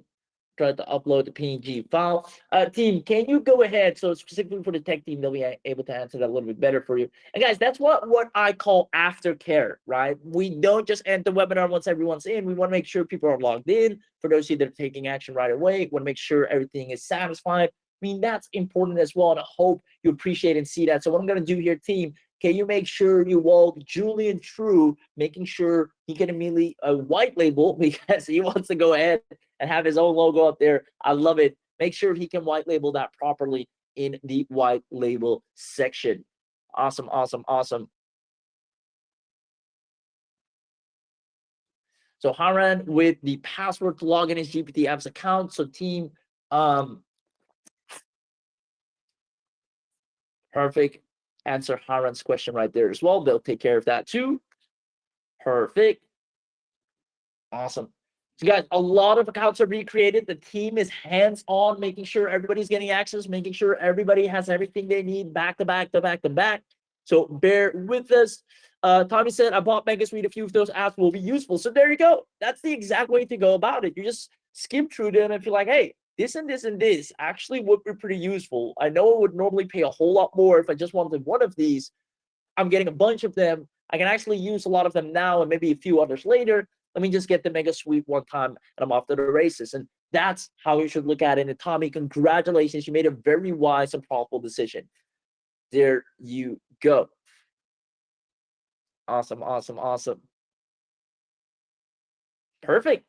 Speaker 1: Try to upload the PNG file. Team, can you go ahead? So specifically for the tech team, they'll be able to answer that a little bit better for you. And guys, that's what I call aftercare, right? We don't just end the webinar once everyone's in. We want to make sure people are logged in. For those of you that are taking action right away, want to make sure everything is satisfied. I mean, that's important as well, and I hope you appreciate and see that. So what I'm going to do here, team, can you make sure you walk Julian through making sure he can immediately white label because he wants to go ahead and have his own logo up there. I love it. Make sure he can white label that properly in the white label section. Awesome. So Haran with the password to log in his GPT Apps account. So team, perfect. Answer Haran's question right there as well. They'll take care of that too. Perfect. Awesome. So guys, a lot of accounts are being created. The team is hands-on, making sure everybody's getting access, making sure everybody has everything they need back to back. So bear with us. Tommy said, I bought Mega Suite. A few of those apps will be useful. So there you go. That's the exact way to go about it. You just skim through them and feel like, hey, this and this and this actually would be pretty useful. I know I would normally pay a whole lot more if I just wanted one of these. I'm getting a bunch of them. I can actually use a lot of them now and maybe a few others later. Let me just get the Mega Suite one time and I'm off to the races. And that's how you should look at it. And Tommy, congratulations. You made a very wise and thoughtful decision. There you go. Awesome. Perfect.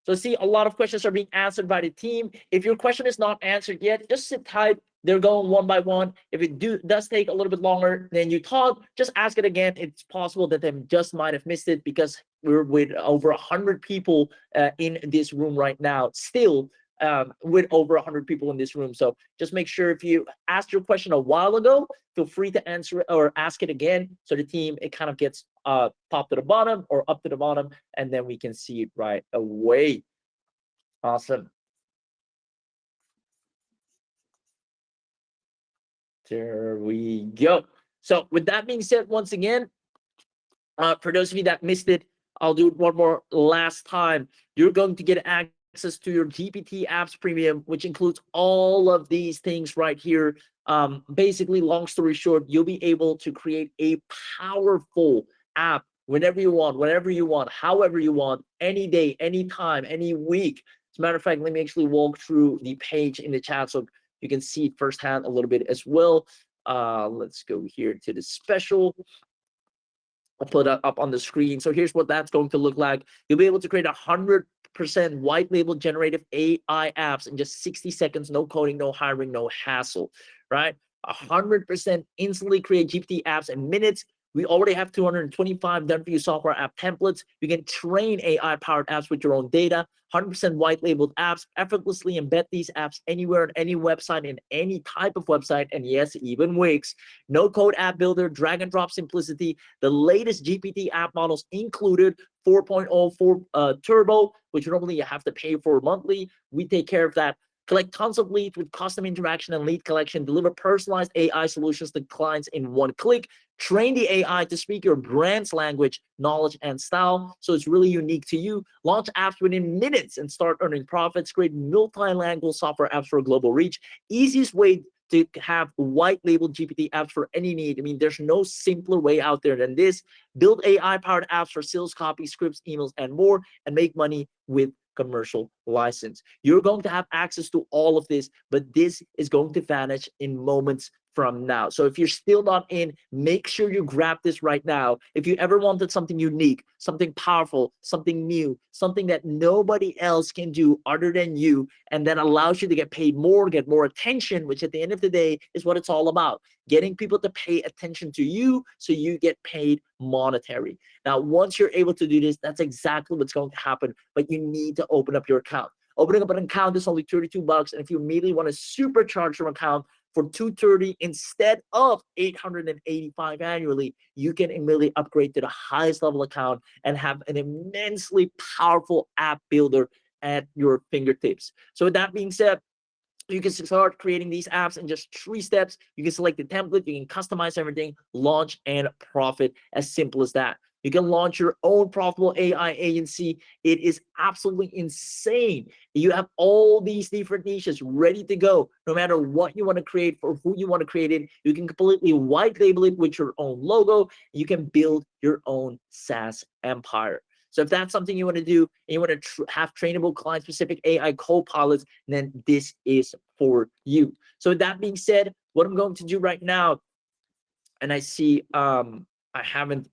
Speaker 1: So see, a lot of questions are being answered by the team. If your question is not answered yet, just sit tight. They're going one by one. If it does take a little bit longer than you thought, just ask it again. It's possible that they just might have missed it because we're with over 100 people in this room right now. Still, with over 100 people in this room. So just make sure if you asked your question a while ago, feel free to answer it or ask it again. So the team, it kind of gets top to the bottom or up to the bottom, and then we can see it right away. Awesome. There we go. So with that being said, once again, for those of you that missed it, I'll do it one more last time. You're going to get access to your GPT Apps Premium, which includes all of these things right here. Basically, long story short, you'll be able to create a powerful app whenever you want, whenever you want, however you want, any day, any time, any week. As a matter of fact, let me actually walk through the page in the chat so you can see it firsthand a little bit as well. Let's go here to the special. I'll put it up on the screen. So here's what that's going to look like. You'll be able to create 100% white label generative AI apps in just 60 seconds. No coding, no hiring, no hassle, right? 100% instantly create GPT apps in minutes. We already have 225 done for you software app templates. You can train AI powered apps with your own data. 100% white labeled apps, effortlessly embed these apps anywhere on any website, in any type of website, and yes, even Wix. No code app builder, drag and drop simplicity, the latest GPT app models included, 4.0 turbo, which normally you have to pay for monthly. We take care of that. Collect tons of leads with custom interaction and lead collection. Deliver personalized AI solutions to clients in one click. Train the AI to speak your brand's language, knowledge, and style, so it's really unique to you. Launch apps within minutes and start earning profits. Create multilingual software apps for global reach. Easiest way to have white label GPT apps for any need. I mean, there's no simpler way out there than this. Build AI powered apps for sales, copy, scripts, emails, and more, and make money with commercial license. You're going to have access to all of this, but this is going to vanish in moments from now. So if you're still not in, make sure you grab this right now. If you ever wanted something unique, something powerful, something new, something that nobody else can do other than you, and that allows you to get paid more, get more attention, which at the end of the day is what it's all about. Getting people to pay attention to you so you get paid monetary. Now, once you're able to do this, that's exactly what's going to happen, but you need to open up your account. Opening up an account is only $32, and if you immediately want to supercharge your account for $230 instead of $885 annually, you can immediately upgrade to the highest level account and have an immensely powerful app builder at your fingertips. So with that being said, you can start creating these apps in just 3 steps. You can select the template, you can customize everything, launch, and profit. As simple as that. You can launch your own profitable AI agency. It is absolutely insane. You have all these different niches ready to go. No matter what you want to create, for who you want to create it, you can completely white label it with your own logo. You can build your own SaaS empire. So if that's something you want to do, and you want to have trainable client-specific AI co-pilots, then this is for you. So with that being said, what I'm going to do right now, and I see I haven't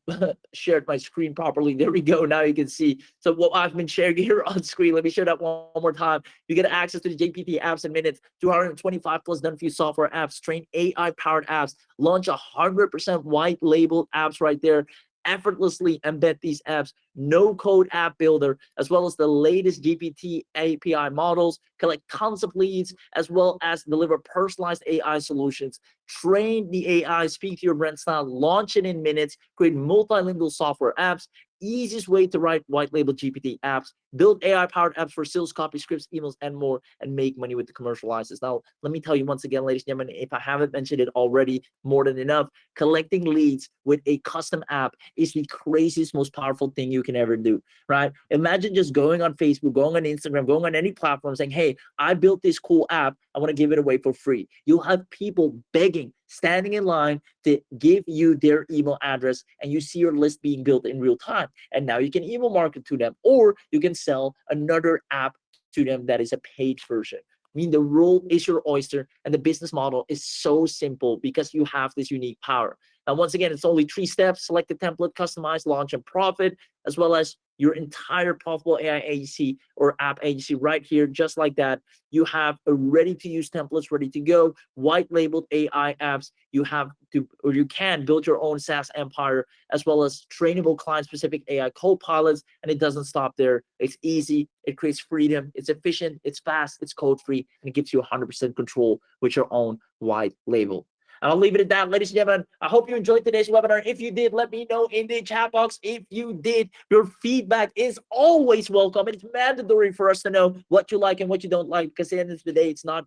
Speaker 1: shared my screen properly. There we go. Now you can see. So what I've been sharing here on screen, let me share that one more time. You get access to the GPT apps in minutes, 225 plus done for you software apps, train AI powered apps, launch 100% white labeled apps right there, effortlessly embed these apps, no code app builder, as well as the latest GPT API models, collect tons of leads, as well as deliver personalized AI solutions. Train the AI, speak to your brand style, launch it in minutes, create multilingual software apps. Easiest way to write white label GPT apps, build AI powered apps for sales, copy, scripts, emails, and more, and make money with the commercial license. Now, let me tell you once again, ladies and gentlemen, if I haven't mentioned it already, more than enough, collecting leads with a custom app is the craziest, most powerful thing you can ever do, right? Imagine just going on Facebook, going on Instagram, going on any platform saying, hey, I built this cool app. I want to give it away for free. You'll have people begging, standing in line to give you their email address, and you see your list being built in real time. And now you can email market to them, or you can sell another app to them that is a paid version. I mean, the role is your oyster, and the business model is so simple because you have this unique power. Now, once again, it's only 3 steps: select the template, customize, launch, and profit, as well as your entire profitable AI agency or app agency right here, just like that. You have a ready-to-use templates ready to go, white-labeled AI apps. You have to, or you can build your own SaaS empire, as well as trainable client-specific AI co-pilots. And it doesn't stop there. It's easy. It creates freedom. It's efficient. It's fast. It's code-free, and it gives you 100% control with your own white label. I'll leave it at that, ladies and gentlemen. I hope you enjoyed today's webinar. If you did, let me know in the chat box. If you did, your feedback is always welcome. It's mandatory for us to know what you like and what you don't like, because at the end of the day, it's not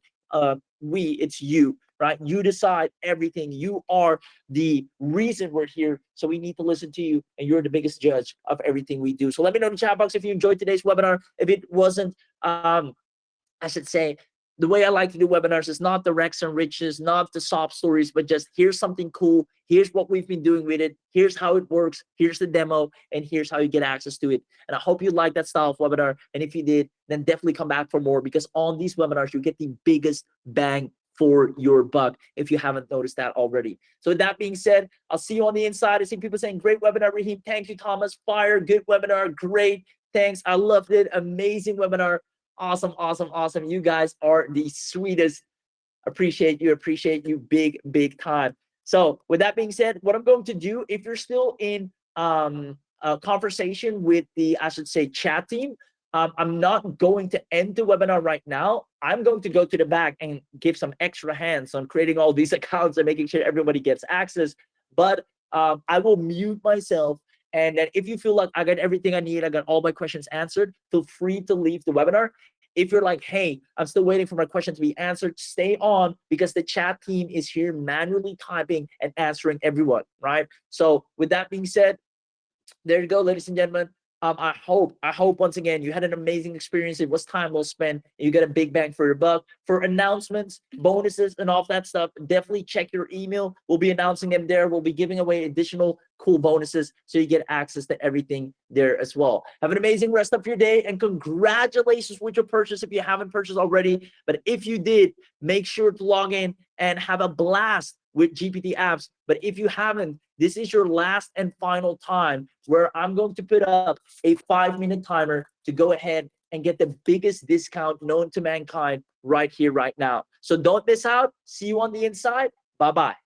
Speaker 1: we, it's you, right? You decide everything. You are the reason we're here. So we need to listen to you, and you're the biggest judge of everything we do. So let me know in the chat box if you enjoyed today's webinar. If it wasn't, I should say, the way I like to do webinars is not the Rex and Riches, not the sob stories, but just here's something cool. Here's what we've been doing with it. Here's how it works. Here's the demo, and here's how you get access to it. And I hope you like that style of webinar. And if you did, then definitely come back for more, because on these webinars, you get the biggest bang for your buck if you haven't noticed that already. So with that being said, I'll see you on the inside. I see people saying, great webinar, Raheem. Thank you, Thomas. Fire, good webinar. Great. Thanks. I loved it. Amazing webinar. Awesome, awesome, awesome. You guys are the sweetest. Appreciate you big time. So with that being said, what I'm going to do, if you're still in a conversation with the, I should say, chat team, I'm not going to end the webinar right now. I'm going to go to the back and give some extra hands on creating all these accounts and making sure everybody gets access. But I will mute myself. And then if you feel like I got everything I need, I got all my questions answered, feel free to leave the webinar. If you're like, hey, I'm still waiting for my question to be answered, stay on, because the chat team is here manually typing and answering everyone, right? So with that being said, there you go, ladies and gentlemen. I hope once again you had an amazing experience. It was time well spent. You get a big bang for your buck. For announcements, bonuses, and all that stuff, definitely check your email. We'll be announcing them there. We'll be giving away additional cool bonuses, so you get access to everything there as well. Have an amazing rest of your day, and congratulations with your purchase if you haven't purchased already. But if you did, make sure to log in and have a blast with GPT apps. But if you haven't, this is your last and final time where I'm going to put up a 5-minute timer to go ahead and get the biggest discount known to mankind right here, right now. So don't miss out. See you on the inside. Bye-bye.